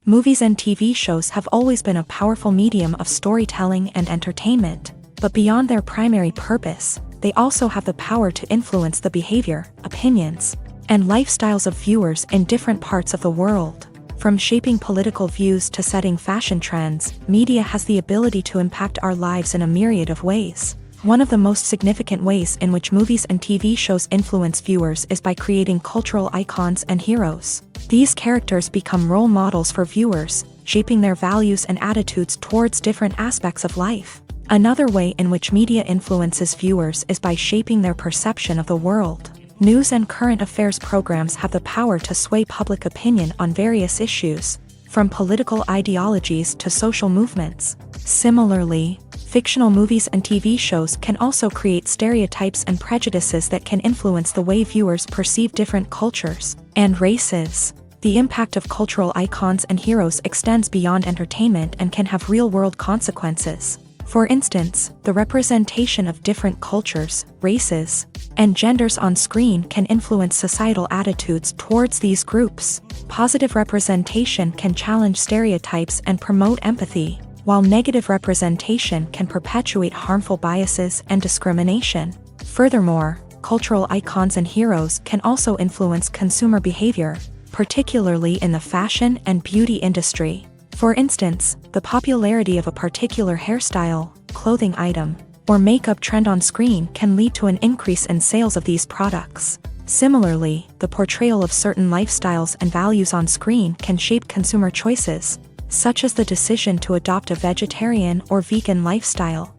Movies and TV shows have always been a powerful medium of storytelling and entertainment, but beyond their primary purpose, they also have the power to influence the behavior, opinions, and lifestyles of viewers in different parts of the world. From shaping political views to setting fashion trends, media has the ability to impact our lives in a myriad of ways. One of the most significant ways in which movies and TV shows influence viewers is by creating cultural icons and heroes. These characters become role models for viewers, shaping their values and attitudes towards different aspects of life. Another way in which media influences viewers is by shaping their perception of the world. News and current affairs programs have the power to sway public opinion on various issues, from political ideologies to social movements. Similarly, fictional movies and TV shows can also create stereotypes and prejudices that can influence the way viewers perceive different cultures and races. The impact of cultural icons and heroes extends beyond entertainment and can have real-world consequences. For instance, the representation of different cultures, races, and genders on screen can influence societal attitudes towards these groups. Positive representation can challenge stereotypes and promote empathy, while negative representation can perpetuate harmful biases and discrimination. Furthermore, cultural icons and heroes can also influence consumer behavior, particularly in the fashion and beauty industry. For instance, the popularity of a particular hairstyle, clothing item, or makeup trend on screen can lead to an increase in sales of these products. Similarly, the portrayal of certain lifestyles and values on screen can shape consumer choices, such as the decision to adopt a vegetarian or vegan lifestyle.